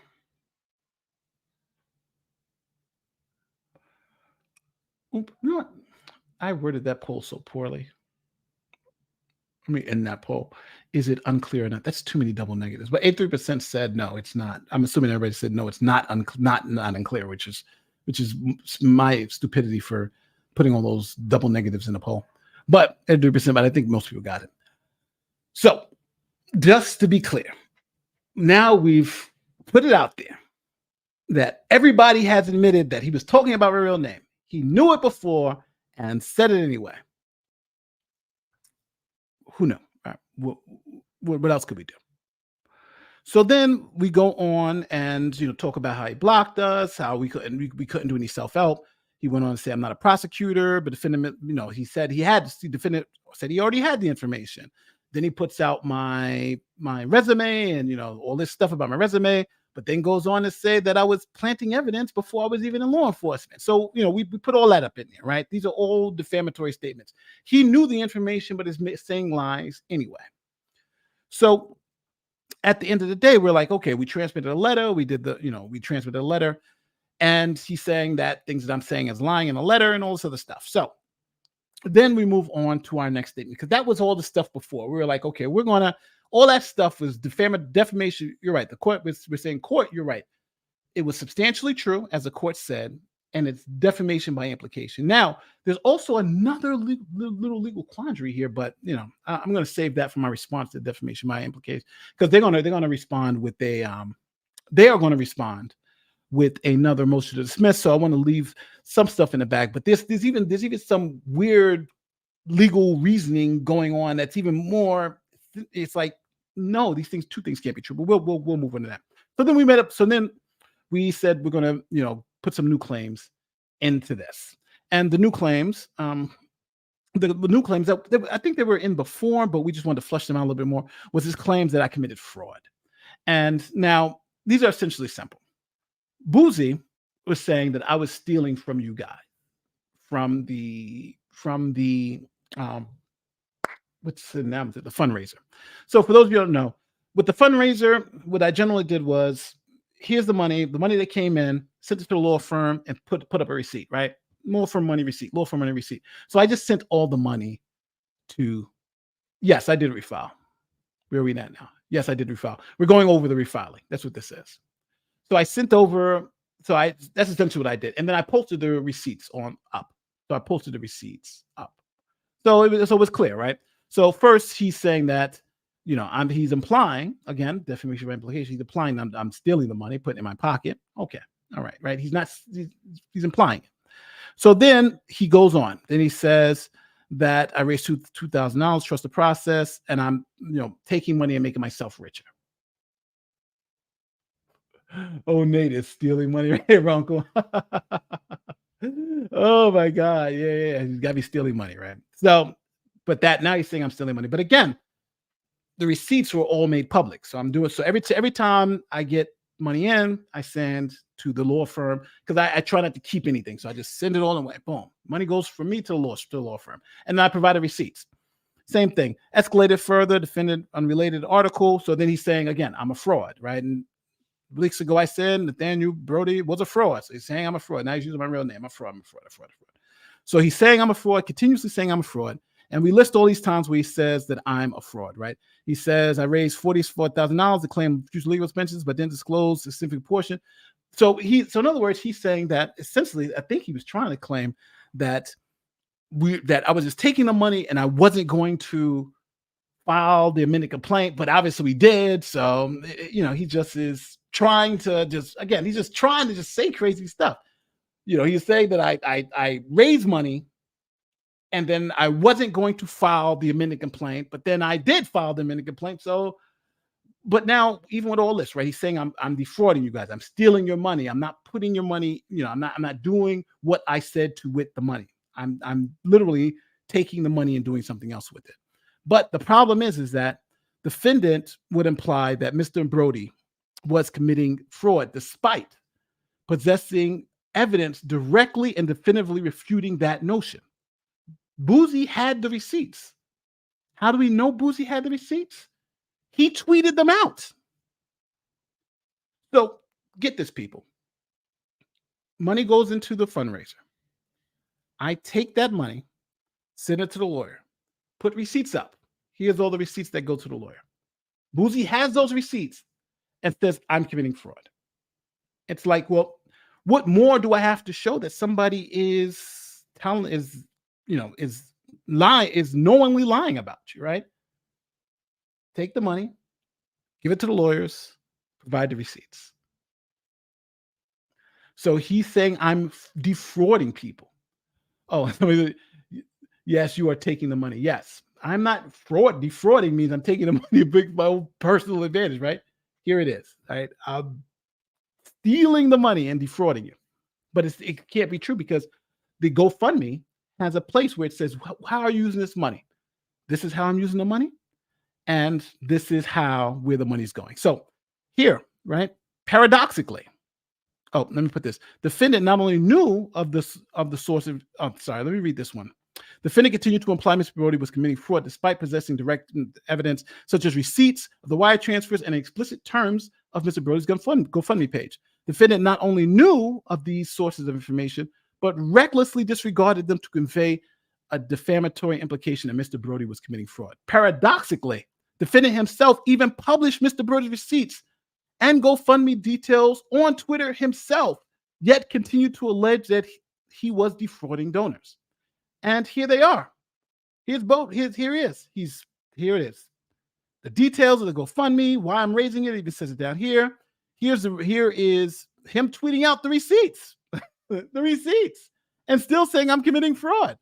you know what? I worded that poll so poorly. Let me end that poll. Is it unclear or not? That's too many double negatives. But 83% said no, it's not. I'm assuming everybody said no, it's not not unclear, which is my stupidity for putting all those double negatives in the poll. But 83%, but I think most people got it. So just to be clear, now we've put it out there that everybody has admitted that he was talking about my real name. He knew it before and said it anyway. Who knows? Right. What else could we do? So then we go on and talk about how he blocked us, how we couldn't do any self-help. He went on to say, I'm not a prosecutor, but defendant, he said defendant said he already had the information. Then he puts out my resume and all this stuff about my resume, but then goes on to say that I was planting evidence before I was even in law enforcement. So we put all that up in there, right? These are all defamatory statements. He knew the information, but is saying lies anyway. So at the end of the day, we're like, okay, we transmitted a letter. We transmitted a letter, and he's saying that things that I'm saying is lying in a letter and all this other stuff. So then we move on to our next statement, because that was all the stuff before. We were like, okay, all that stuff was defamation. You're right. The court we're saying, court, you're right. It was substantially true, as the court said, and it's defamation by implication. Now, there's also another little legal quandary here, but I'm going to save that for my response to defamation by implication, because they're going to respond with another motion to dismiss. So I want to leave some stuff in the bag, but there's even some weird legal reasoning going on that's even more. It's like, no, two things can't be true. But we'll move on to that. So then we met up. So then we said we're going to put some new claims into this, and the new claims, that I think they were in before, but we just wanted to flush them out a little bit more. Was his claims that I committed fraud, and now these are essentially simple. Bouzy was saying that I was stealing from you guys, from the what's the name of it? The fundraiser. So for those of you who don't know, with the fundraiser, what I generally did was, here's the money that came in, sent it to the law firm and put up a receipt, right? Law firm money receipt. So I just sent all the money to, yes, I did refile. Where are we at now? Yes, I did refile. We're going over the refiling. That's what this is. So I sent over, that's essentially what I did. And then I posted the receipts up. So I posted the receipts up. So it was clear, right? So first he's saying that, he's implying, again, defamation by implication, he's implying I'm stealing the money, putting it in my pocket. Okay. All right. Right. He's implying it. So then he goes on. Then he says that I raised $2,000, trust the process, and I'm, taking money and making myself richer. Oh, Nate is stealing money right here, Uncle. Oh my God. Yeah. He's got to be stealing money, right? So, But that now he's saying I'm stealing money. But again, the receipts were all made public. So I'm doing so every time I get money in, I send to the law firm because I try not to keep anything. So I just send it all away. Boom. Money goes from me to the law firm. And then I provided receipts. Same thing. Escalated further, defendant unrelated article. So then he's saying again, I'm a fraud, right? And weeks ago I said Nathaniel Brody was a fraud. So he's saying I'm a fraud. Now he's using my real name. I'm a fraud. So he's saying I'm a fraud, continuously saying I'm a fraud. And we list all these times where he says that I'm a fraud, right? He says I raised $44,000 to claim future legal expenses, but didn't disclose a specific portion. So in other words, he's saying that essentially, I think he was trying to claim that I was just taking the money and I wasn't going to file the amended complaint, but obviously we did. So he just is trying to he's just trying to just say crazy stuff. He's saying that I raised money and then I wasn't going to file the amended complaint, but then I did file the amended complaint. So, but now even with all this, right? He's saying I'm defrauding you guys. I'm stealing your money. I'm not putting your money. I'm not doing what I said to with the money. I'm literally taking the money and doing something else with it. But the problem is that defendant would imply that Mr. Brody was committing fraud despite possessing evidence directly and definitively refuting that notion. Bouzy had the receipts. How do we know Bouzy had the receipts? He tweeted them out. So get this, people. Money goes into the fundraiser. I take that money, send it to the lawyer, put receipts up. Here's all the receipts that go to the lawyer. Bouzy has those receipts and says, I'm committing fraud. It's like, well, what more do I have to show that somebody is knowingly lying about you, right? Take the money, give it to the lawyers, provide the receipts. So he's saying I'm defrauding people. Oh, yes, you are taking the money. Yes, I'm not fraud. Defrauding means I'm taking the money my own personal advantage, right? Here it is, right? I'm stealing the money and defrauding you. But it can't be true because the GoFundMe has a place where it says, how are you using this money? This is how I'm using the money. And this is where the money's going. So here, right? Paradoxically, let me put this. Defendant not only knew of the source of, let me read this one. Defendant continued to imply Mr. Brody was committing fraud despite possessing direct evidence such as receipts of the wire transfers and explicit terms of Mr. Brody's GoFundMe page. Defendant not only knew of these sources of information, but recklessly disregarded them to convey a defamatory implication that Mr. Brody was committing fraud. Paradoxically, defendant himself even published Mr. Brody's receipts and GoFundMe details on Twitter himself, yet continued to allege that he was defrauding donors. And here they are. Here it is. The details of the GoFundMe, why I'm raising it, even says it down here. Here is him tweeting out the receipts, and still saying I'm committing fraud.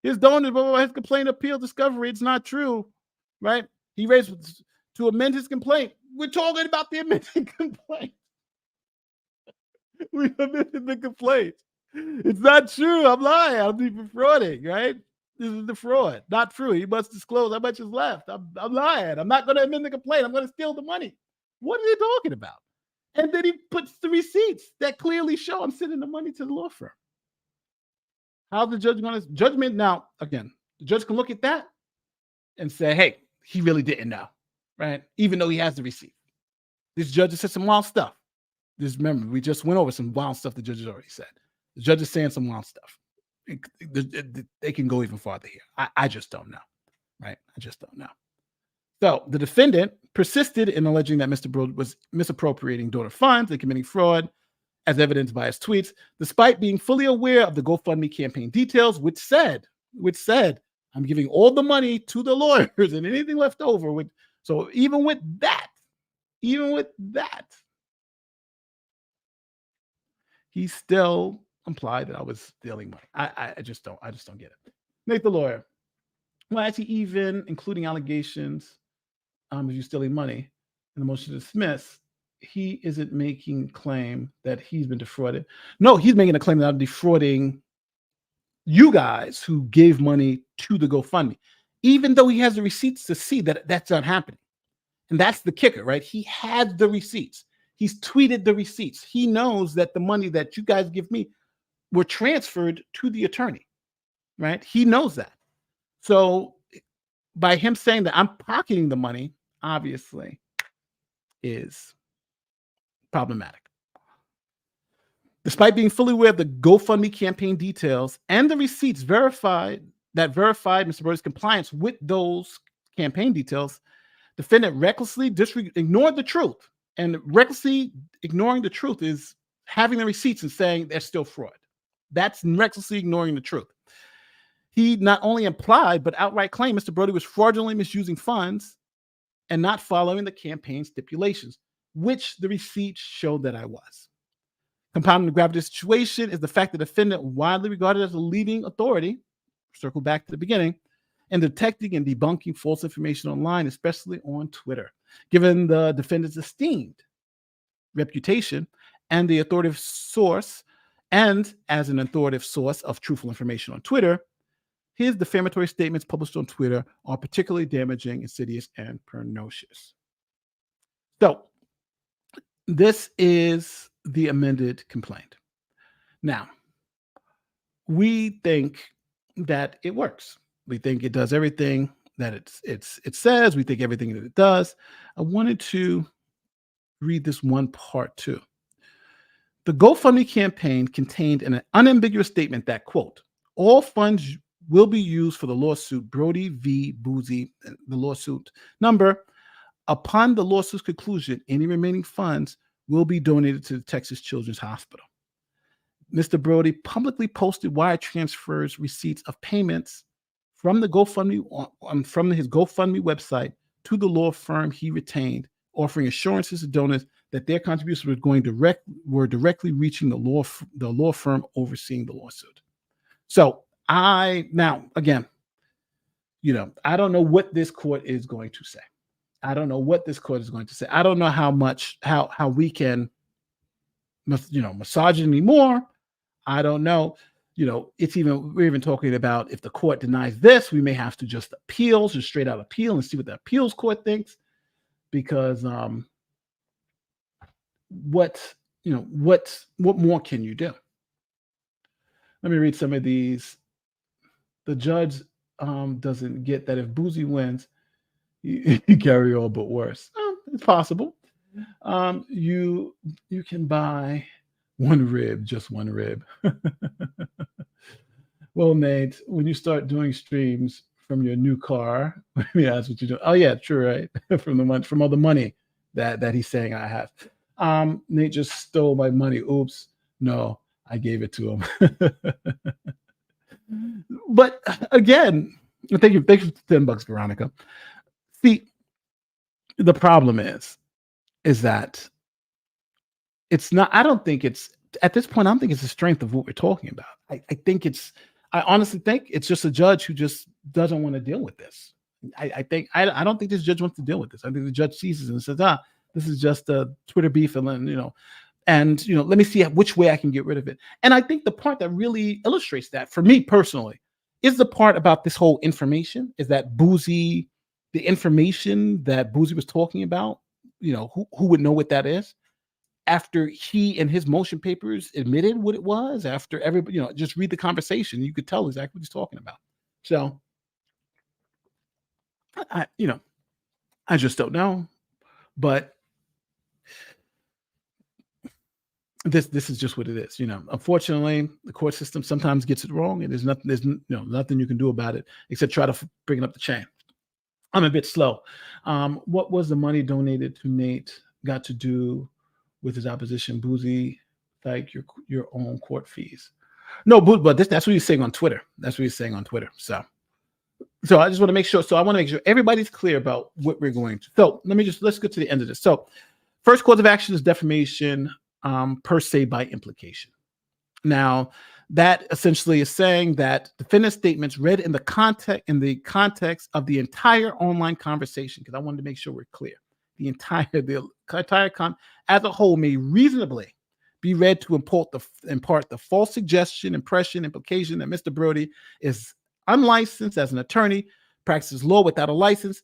His donor, his complaint appeal discovery, it's not true, right? He raised to amend his complaint. We're talking about the amended complaint. We amended the complaint. It's not true. I'm lying. I'm defrauding, right? This is the fraud. Not true. He must disclose how much is left. I'm lying. I'm not going to amend the complaint. I'm going to steal the money. What are they talking about? And then he puts the receipts that clearly show I'm sending the money to the law firm. How's the judge going to judgment? Now, again, the judge can look at that and say, hey, he really didn't know, right? Even though he has the receipt. This judge has said some wild stuff. Just remember, we just went over some wild stuff the judge has already said. The judge is saying some wild stuff. They can go even farther here. I just don't know, right? I just don't know. So the defendant persisted in alleging that Mr. Brody was misappropriating donor funds and committing fraud, as evidenced by his tweets, despite being fully aware of the GoFundMe campaign details, which said, I'm giving all the money to the lawyers and anything left over. So even with that, he still implied that I was stealing money. I just don't get it. Nate the lawyer. Well, actually, even including allegations of you stealing money in the motion to dismiss, he isn't making claim that he's been defrauded. No, he's making a claim that I'm defrauding you guys who gave money to the GoFundMe, even though he has the receipts to see that that's not happening. And that's the kicker, right? He had the receipts. He's tweeted the receipts. He knows that the money that you guys give me were transferred to the attorney, right? He knows that. So by him saying that I'm pocketing the money, obviously, is problematic. Despite being fully aware of the GoFundMe campaign details and the receipts verified Mr. Bouzy's compliance with those campaign details, defendant recklessly ignored the truth. And recklessly ignoring the truth is having the receipts and saying they're still fraud. That's recklessly ignoring the truth. He not only implied, but outright claimed Mr. Bouzy was fraudulently misusing funds and not following the campaign stipulations, which the receipts showed that I was. Compounding the gravity of the situation is the fact that the defendant, widely regarded as a leading authority, circle back to the beginning, in detecting and debunking false information online, especially on Twitter. Given the defendant's esteemed reputation and the authoritative source, and as an authoritative source of truthful information on Twitter, his defamatory statements published on Twitter are particularly damaging, insidious, and pernicious. So, this is the amended complaint. Now, we think that it works. We think it does everything that it says. We think everything that it does. I wanted to read this one part too. The GoFundMe campaign contained an unambiguous statement that, quote, all funds will be used for the lawsuit Bouzy v. Bouzy, the lawsuit number. Upon the lawsuit's conclusion, any remaining funds will be donated to the Texas Children's Hospital. Mr. Bouzy publicly posted wire transfers receipts of payments from the GoFundMe from his GoFundMe website to the law firm he retained, offering assurances to donors that their contributions were directly reaching the law firm overseeing the lawsuit. So I don't know what this court is going to say. I don't know what this court is going to say. I don't know how we can, massage it anymore. I don't know. We're even talking about if the court denies this, we may have to just straight out appeal and see what the appeals court thinks. Because what more can you do? Let me read some of these. The judge doesn't get that if Bouzy wins, you carry all but worse. It's possible. You can buy just one rib. Well, Nate, when you start doing streams from your new car, let me ask what you're doing. Oh yeah, true, right? from all the money that he's saying I have. Nate just stole my money. Oops. No, I gave it to him. But again, thank you for $10, Veronica. See, the problem is that it's not, I don't think it's, at this point, I don't think it's the strength of what we're talking about. I honestly think it's just a judge who just doesn't want to deal with this. I don't think this judge wants to deal with this. I think the judge sees it and says, this is just a Twitter beef, and let me see which way I can get rid of it. And I think the part that really illustrates that for me personally is the part about this whole information, is that Bouzy, the information that Bouzy was talking about, who would know what that is? After he and his motion papers admitted what it was, after everybody, just read the conversation, you could tell exactly what he's talking about. So, I just don't know. But this is just what it is. Unfortunately, the court system sometimes gets it wrong, and there's nothing you can do about it except try to bring it up the chain. I'm a bit slow. What was the money donated to Nate got to do with his opposition? Bouzy, like your own court fees. No, but that's what he's saying on Twitter. So I just want to make sure. So I want to make sure everybody's clear about what we're going to. So let's get to the end of this. So first cause of action is defamation, per se by implication. Now, that essentially is saying that defendant statements read in the context of the entire online conversation, because I wanted to make sure we're clear. The entire as a whole may reasonably be read to impart the false suggestion, impression, implication that Mr. Bouzy is unlicensed as an attorney, practices law without a license,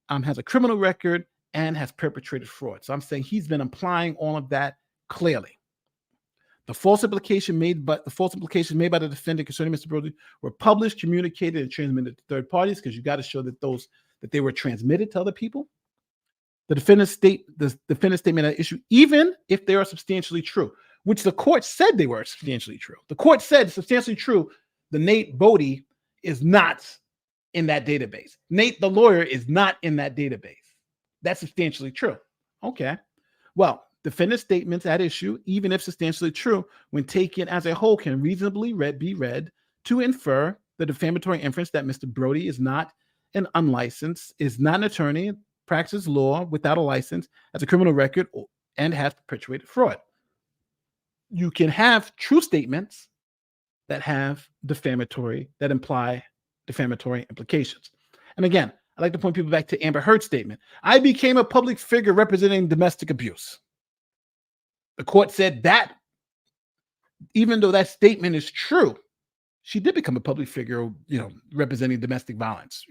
has a criminal record, and has perpetrated fraud. So I'm saying he's been implying all of that clearly. The false implications made by the defendant concerning Mr. Bouzy were published, communicated, and transmitted to third parties, because you got to show that they were transmitted to other people. The defendant's statement at issue, even if they are substantially true, which the court said they were substantially true. The court said substantially true. The Nate Bouzy is not in that database. Nate, the lawyer, is not in that database. That's substantially true. Okay. Well, defendant's statements at issue, even if substantially true, when taken as a whole, can reasonably be read to infer the defamatory inference that Mr. Bouzy is not an unlicensed, is not an attorney, practices law without a license, has a criminal record, and has perpetrated fraud. You can have true statements that imply defamatory implications. And again, I'd like to point people back to Amber Heard's statement. I became a public figure representing domestic abuse. The court said that even though that statement is true, she did become a public figure, representing domestic violence,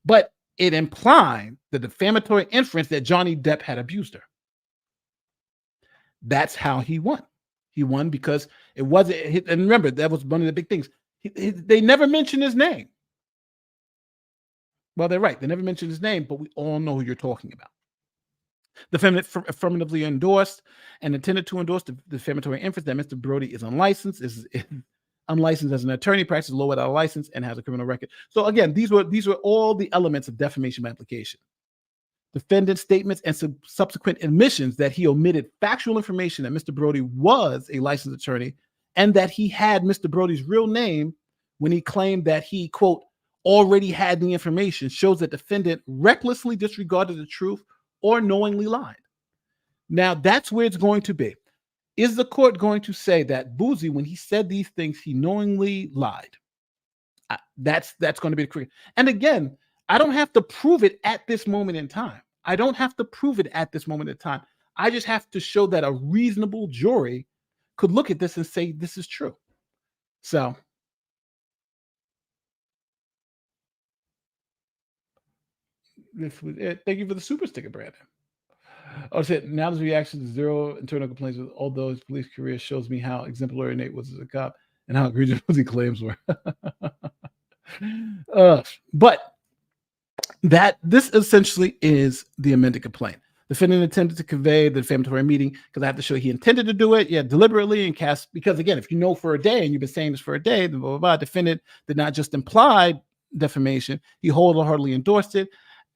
but it implied the defamatory inference that Johnny Depp had abused her. That's how he won. He won because it wasn't, and remember, that was one of the big things. They never mentioned his name. Well, they're right. They never mentioned his name, but we all know who you're talking about. The defendant affirmatively endorsed and intended to endorse the defamatory inference that Mr. Bouzy is unlicensed, is unlicensed as an attorney, practices law without a license, and has a criminal record. So again, these were all the elements of defamation by implication. Defendant's statements and subsequent admissions that he omitted factual information that Mr. Bouzy was a licensed attorney and that he had Mr. Brody's real name when he claimed that he, quote, already had the information, shows that defendant recklessly disregarded the truth or knowingly lied. Now, that's where it's going to be. Is the court going to say that Bouzy, when he said these things, he knowingly lied? That's going to be the correct. And again, I don't have to prove it at this moment in time. I just have to show that a reasonable jury could look at this and say this is true. So this was it. Thank you for the super sticker, Brandon. Oh, said now there's reaction to zero internal complaints with although his police career shows me how exemplary Nate was as a cop and how egregious his claims were. But that this essentially is the amended complaint. Defendant intended to convey the defamatory meaning because I have to show he intended to do it, deliberately and cast. Because again, if you know for a day and you've been saying this for a day, blah, blah, blah, defendant did not just imply defamation; he wholeheartedly endorsed it,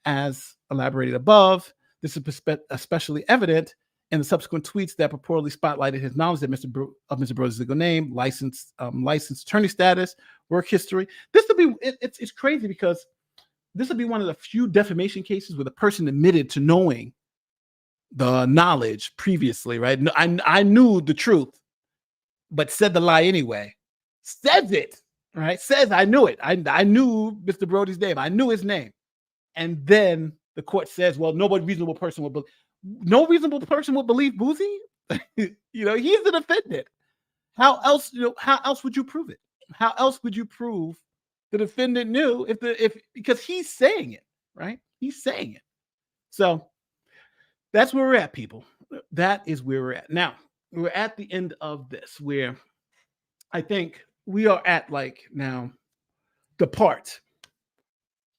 as elaborated above. This is especially evident in the subsequent tweets that purportedly spotlighted his knowledge that Mr. Bouzy's legal name, licensed attorney status, work history. This would be it's crazy because this would be one of the few defamation cases where the person admitted to knowing the knowledge previously, right? I knew the truth, but said the lie anyway. Says it, right? Says I knew it. I knew Mr. Bouzy's name. I knew his name. And then the court says, well, no reasonable person would believe Bouzy. He's the defendant. How else would you prove it? How else would you prove the defendant knew because he's saying it, right? He's saying it. So that's where we're at, people. That is where we're at. Now, we're at the end of this, where I think we are at now the part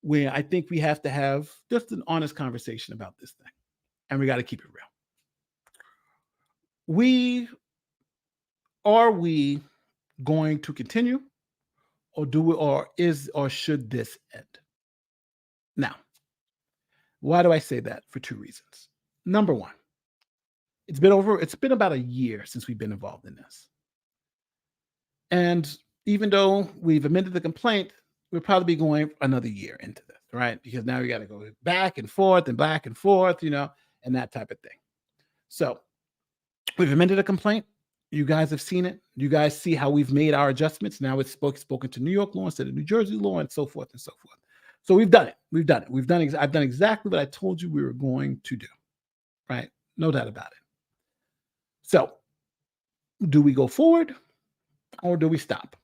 where I think we have to have just an honest conversation about this thing. And we got to keep it real. Are we going to continue or should this end? Now, why do I say that? For two reasons. Number one, it's been about a year since we've been involved in this. And even though we've amended the complaint, we'll probably be going another year into this, right? Because now we got to go back and forth, and that type of thing. So we've amended a complaint. You guys have seen it. You guys see how we've made our adjustments. Now it's spoken to New York law instead of New Jersey law, and so forth and so forth. So we've done it. I've done exactly what I told you we were going to do, right? No doubt about it. So Do we go forward or do we stop?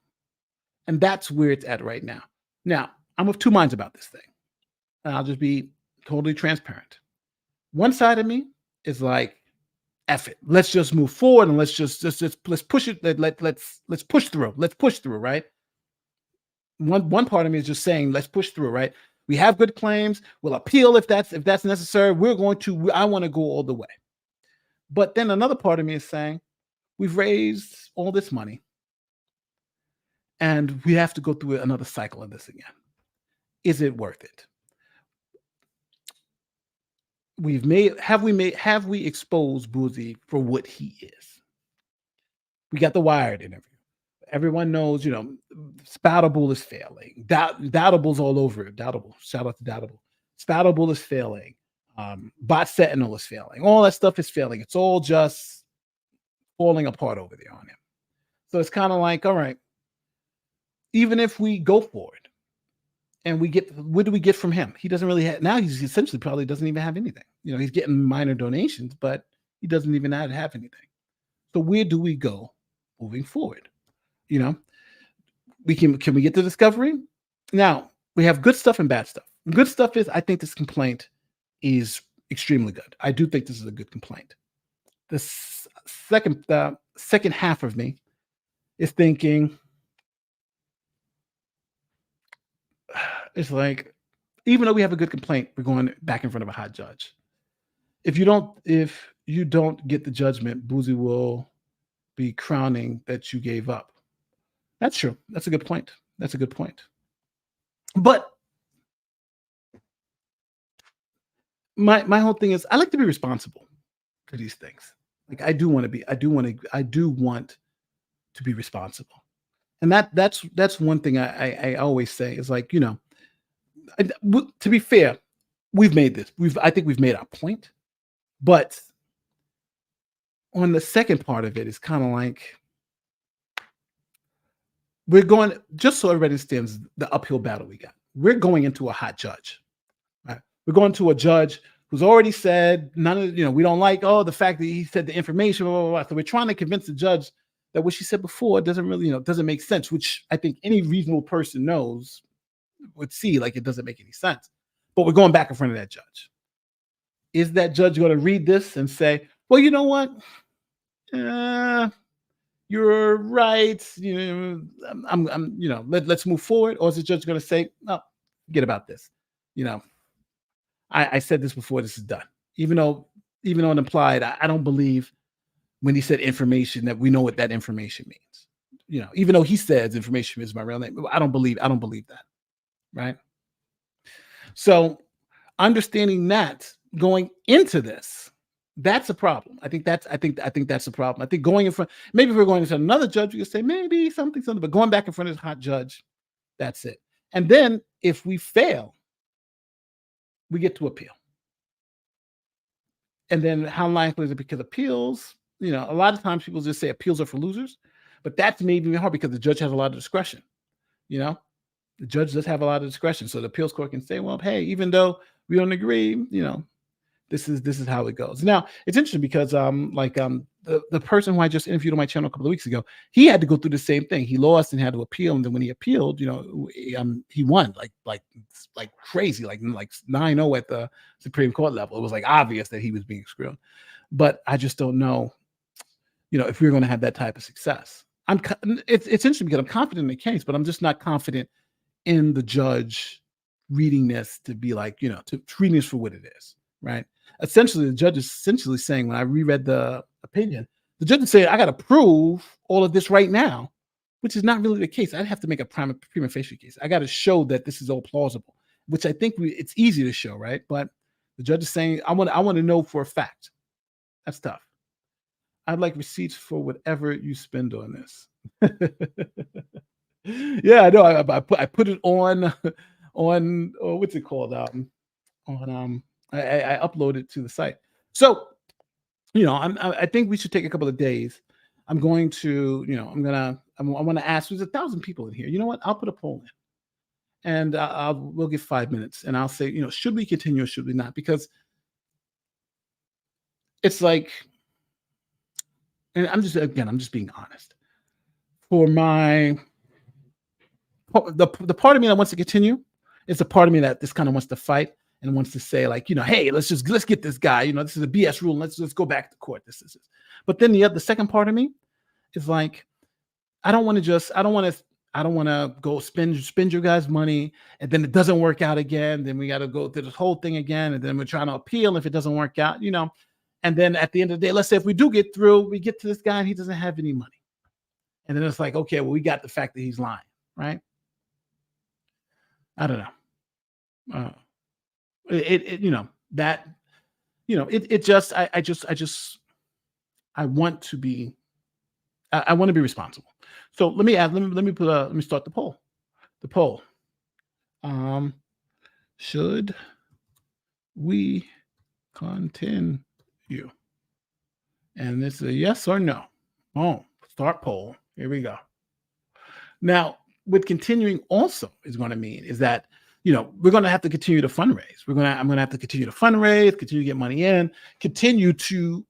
And that's where it's at right now. Now, I'm of two minds about this thing. And I'll just be totally transparent. One side of me is like, F it. Let's just move forward and let's let's push it. Let's push through. Let's push through, right? One part of me is just saying, let's push through, right? We have good claims. We'll appeal if that's necessary. I want to go all the way. But then another part of me is saying, we've raised all this money and we have to go through another cycle of this again. Is it worth it? Have we exposed Bouzy for what he is? We got the Wired interview. Everyone knows, Spoutable is failing. Doubtable's all over it. Doubtable. Shout out to Doubtable. Spoutable is failing. Bot Sentinel is failing. All that stuff is failing. It's all just falling apart over there on him. So it's kind of like, all right, even if we go for it and what do we get from him? He doesn't really have, now he's essentially probably doesn't even have anything. He's getting minor donations, but he doesn't even have anything. So where do we go moving forward? Can we get to discovery? Now, we have good stuff and bad stuff. Good stuff is, I think this complaint is extremely good. I do think this is a good complaint. The second half of me is thinking, it's like, even though we have a good complaint, we're going back in front of a hot judge. If you don't get the judgment, Bouzy will be crowning that you gave up. That's true. That's a good point. But my whole thing is, I like to be responsible for these things. Like I do want to be responsible. And that's one thing I always say is like, to be fair, we've made this. I think we've made our point. But on the second part of it, it's kind of like, we're going, just so everybody understands the uphill battle we got. We're going into a hot judge. Right? We're going to a judge who's already said none of, we don't like, the fact that he said the information, blah, blah, blah. So we're trying to convince the judge that what she said before doesn't really, doesn't make sense, which I think any reasonable person would see like it doesn't make any sense. But we're going back in front of that judge. Is that judge going to read this and say, well, you know what? You're right. Let's move forward. Or is the judge going to say, no, forget about this? I said this before, this is done. Even though it implied, I don't believe when he said information that we know what that information means. Even though he says information is my real name, I don't believe that. Right. So understanding that going into this, that's a problem. I think that's a problem. I think going in front, maybe if we're going into another judge, we could say maybe something, but going back in front of this hot judge, that's it. And then if we fail, we get to appeal. And then how likely is it? Because appeals, a lot of times people just say appeals are for losers, but that's maybe hard because the judge has a lot of discretion. The judge does have a lot of discretion. So the appeals court can say, well, hey, even though we don't agree, this is how it goes. Now it's interesting because the person who I just interviewed on my channel a couple of weeks ago, he had to go through the same thing. He lost and had to appeal, and then when he appealed, he won like crazy, like 9-0 at the Supreme Court level. It was like obvious that he was being screwed, but I just don't know, if we're going to have that type of success. It's interesting because I'm confident in the case, but I'm just not confident in the judge reading this to be like, to reading this for what it is, right? Essentially, the judge is essentially saying, when I reread the opinion, the judge is saying, I got to prove all of this right now, which is not really the case. I'd have to make a prima facie case. I got to show that this is all plausible, which I think it's easy to show, right? But the judge is saying, I want to know for a fact. That's tough. I'd like receipts for whatever you spend on this. Yeah, I know. I put it on what's it called? I upload it to the site. So, I think we should take a couple of days. I'm going to, I want to ask. There's 1,000 people in here. You know what? I'll put a poll in, and we'll give 5 minutes, and I'll say, should we continue or should we not? Because it's like, and I'm just being honest. For my the part of me that wants to continue is the part of me that just kind of wants to fight and wants to say, like, hey, let's get this guy. This is a BS rule. Let's go back to court. This is. But then the second part of me is like, I don't want to go spend your guys' money, and then it doesn't work out again. Then we got to go through this whole thing again, and then we're trying to appeal if it doesn't work out. And then at the end of the day, let's say if we do get through, we get to this guy and he doesn't have any money, and then it's like, okay, well, we got the fact that he's lying, right? I don't know. I want to be responsible. So let me start the poll. The poll. Should we continue? And this is a yes or no. Boom. Start poll. Here we go. Now, what continuing also is going to mean is that we're going to have to continue to fundraise. I'm going to have to continue to fundraise, continue to get money in, continue to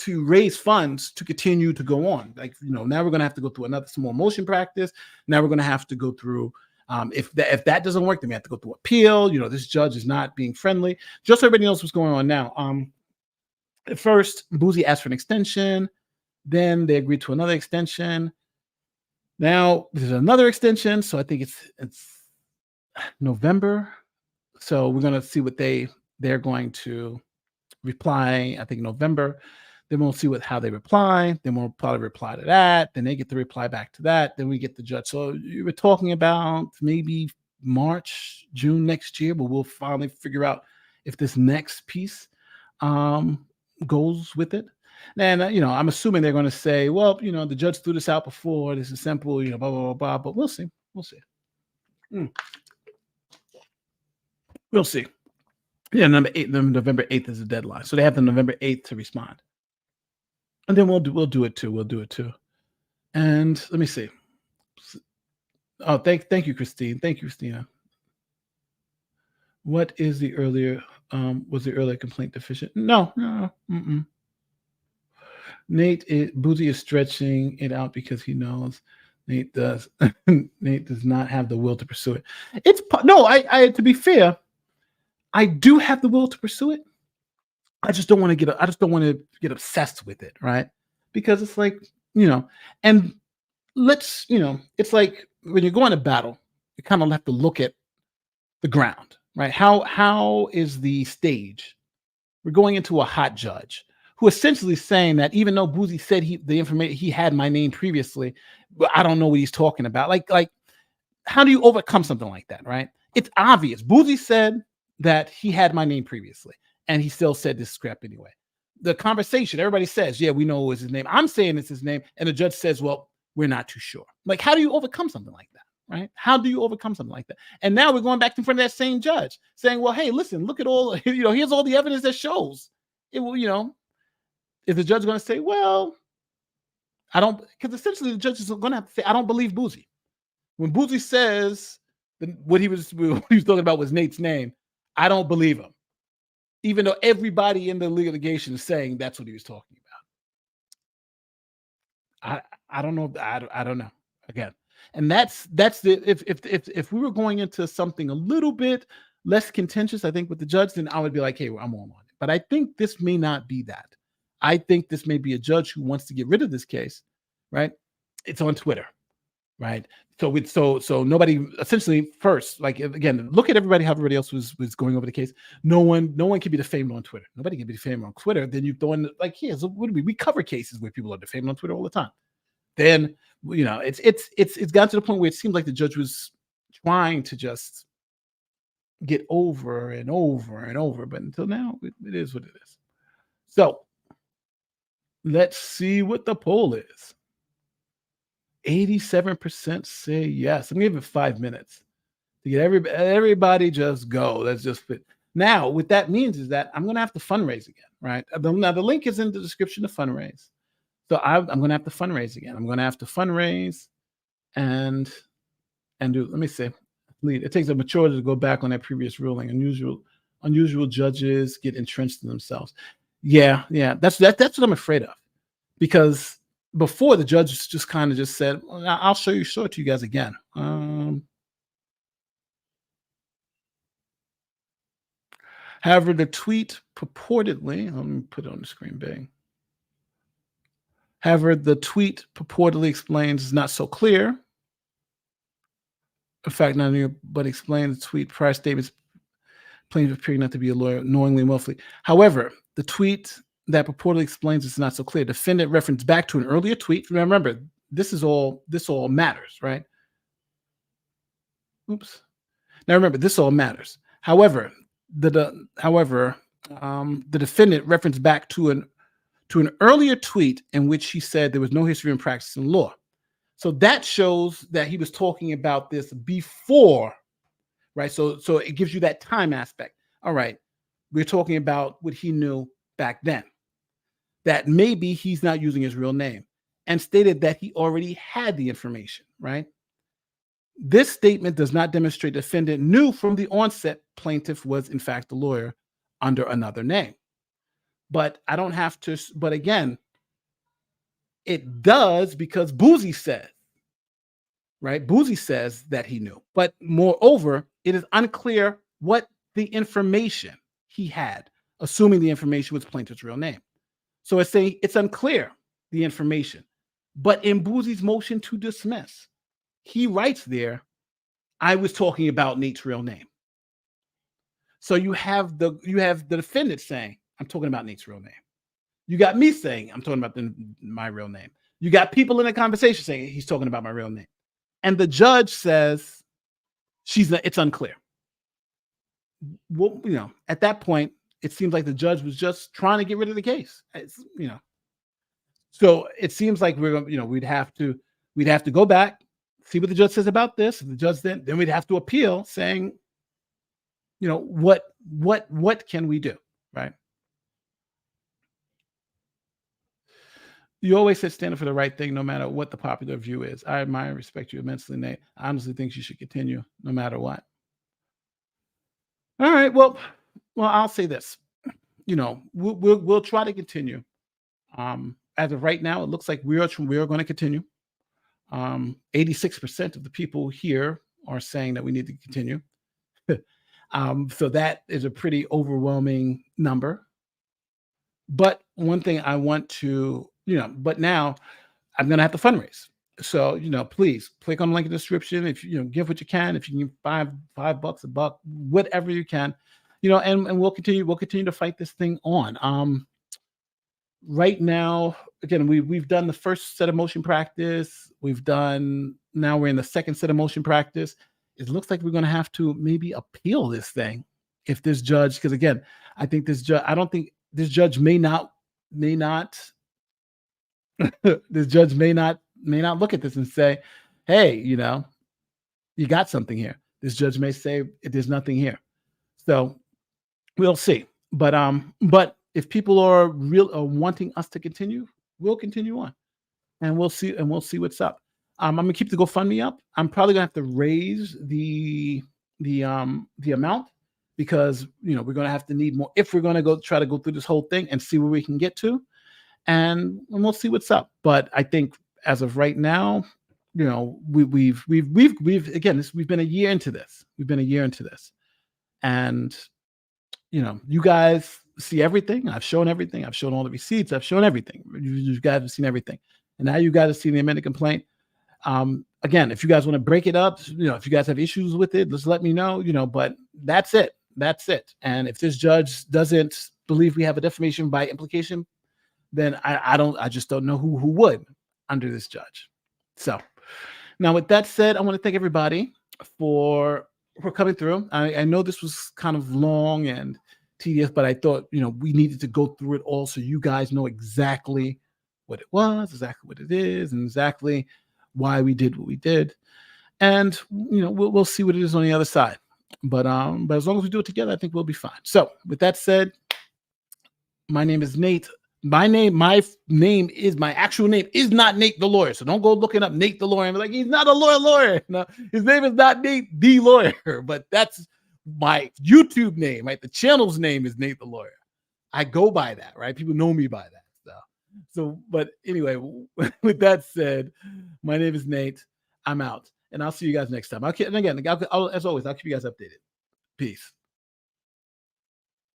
raise funds to continue to go on. Like, now we're going to have to go through another small motion practice. Now we're going to have to go through, if that doesn't work, then we have to go through appeal. This judge is not being friendly. Just so everybody knows what's going on now. At first, Bouzy asked for an extension. Then they agreed to another extension. Now there's another extension. So I think it's November. So we're going to see what they're going to reply. I think November. Then we'll see how they reply. Then we'll probably reply to that. Then they get the reply back to that. Then we get the judge. So you were talking about maybe March, June next year, but we'll finally figure out if this next piece goes with it. And I'm assuming they're going to say, well, the judge threw this out before. This is simple, blah, blah, blah, blah. But we'll see. We'll see. We'll see. Yeah, November 8th is the deadline. So they have the November 8th to respond. And then we'll do it too. We'll do it too. And let me see. Oh, thank you, Christine. Thank you, Christina. What is the earlier? Was the earlier complaint deficient? No. Bouzy is stretching it out because he knows Nate does. Nate does not have the will to pursue it. I to be fair, I do have the will to pursue it. I just don't want to get obsessed with it, right? Because it's like, and it's like when you go in a battle, you kind of have to look at the ground, right? How is the stage? We're going into a hot judge who essentially is saying that even though Bouzy said he had my name previously, but I don't know what he's talking about. Like, how do you overcome something like that, right? It's obvious. Bouzy said that he had my name previously, and he still said this crap anyway. The conversation, everybody says, yeah, we know it was his name. I'm saying it's his name, and the judge says, well, we're not too sure. Like, how do you overcome something like that, right? How do you overcome something like that? And now we're going back in front of that same judge saying, well, hey, listen, look at all, here's all the evidence that shows it will, is the judge going to say, well, I don't, because essentially the judge is going to have to say, I don't believe Bouzy. When Bouzy says what he was talking about was Nate's name, I don't believe him. Even though everybody in the litigation is saying that's what he was talking about. I don't know. I don't know. Again. And that's the if we were going into something a little bit less contentious, I think with the judge, then I would be like, hey, I'm all on it. But I think this may not be that. I think this may be a judge who wants to get rid of this case, right? It's on Twitter, right? So nobody essentially first, like, again, look at everybody, how everybody else was going over the case. No one can be defamed on Twitter. Nobody can be defamed on Twitter. Then you throw in, like, so what do we cover cases where people are defamed on Twitter all the time. Then it's gotten to the point where it seems like the judge was trying to just get over and over and over, but until now, it is what it is. So let's see what the poll is. 87% say yes. I'm gonna give it 5 minutes to get everybody just go. Let's just fit. Now, what that means is that I'm gonna have to fundraise again, right? Now the link is in the description to fundraise. So I'm gonna have to fundraise again. I'm gonna have to fundraise and do. Let me see. It takes a maturity to go back on that previous ruling. Unusual judges get entrenched in themselves. Yeah. That's what I'm afraid of. because before the judge just kind of just said, well, I'll show it to you guys again. However, the tweet purportedly, let me put it on the screen, bang. However, the tweet purportedly explains is not so clear. In fact, not only but explains the tweet prior statements plaintiff appearing not to be a lawyer knowingly and willfully. However, the tweet that purportedly explains it's not so clear. Defendant referenced back to an earlier tweet. Remember, this all matters, right? Oops. Now remember, this all matters. However, the defendant referenced back to an earlier tweet in which he said there was no history in practicing law. So that shows that he was talking about this before, right? So it gives you that time aspect. All right, we're talking about what he knew back then, that maybe he's not using his real name, and stated that he already had the information, right? This statement does not demonstrate defendant knew from the onset plaintiff was in fact a lawyer under another name. But I don't have to, but again, it does because Bouzy says, right? Bouzy says that he knew. But moreover, it is unclear what the information he had, assuming the information was plaintiff's real name. So it's saying it's unclear, the information. But in Bouzy's motion to dismiss, he writes there, I was talking about Nate's real name. So you have the defendant saying, I'm talking about Nate's real name. You got me saying, I'm talking about my real name. You got people in the conversation saying he's talking about my real name. And the judge says it's unclear. Well, at that point, it seems like the judge was just trying to get rid of the case. So it seems like we'd have to go back, see what the judge says about this. If the judge then we'd have to appeal, saying, what can we do, right? You always said stand up for the right thing, no matter what the popular view is. I admire and respect you immensely, Nate. I honestly think you should continue, no matter what. All right. Well, I'll say this. We'll try to continue. As of right now, it looks like we are going to continue. 86% of the people here are saying that we need to continue. So that is a pretty overwhelming number. But one thing I want to, but now I'm going to have to fundraise. So, please click on the link in the description. If give what you can, if you can give $5, $1, whatever you can, and we'll continue to fight this thing on. Right now, again, we've done the first set of motion practice. Now we're in the second set of motion practice. It looks like we're going to have to maybe appeal this thing if this judge, because again, I think I don't think this judge may not this judge may not look at this and say, hey, you got something here. This judge may say there's nothing here. So we'll see. But if people are wanting us to continue, we'll continue on, and we'll see what's up. I'm gonna keep the GoFundMe up. I'm probably gonna have to raise the amount, because we're gonna have to need more if we're gonna try to go through this whole thing and see where we can get to, and we'll see what's up. But I think as of right now, we've been a year into this. And you guys see everything. I've shown everything. I've shown all the receipts. I've shown everything. You guys have seen everything, and now you guys have seen the amended complaint. Again, if you guys want to break it up, if you guys have issues with it, just let me know. But that's it. And if this judge doesn't believe we have a defamation by implication, then I just don't know who would under this judge. So now, with that said, I want to thank everybody for coming through. I know this was kind of long and tedious, but I thought we needed to go through it all so you guys know exactly what it was, exactly what it is, and exactly why we did what we did. And we'll see what it is on the other side. But as long as we do it together, I think we'll be fine. So with that said, my name is Nate. My actual name is not Nate the lawyer. So don't go looking up Nate the lawyer and be like, he's not a lawyer. No, his name is not Nate the lawyer, but that's my YouTube name, right? The channel's name is Nate the lawyer. I go by that, right? People know me by that. So So, but anyway, with that said, my name is Nate. I'm out, and I'll see you guys next time. And again, as always, I'll keep you guys updated. Peace.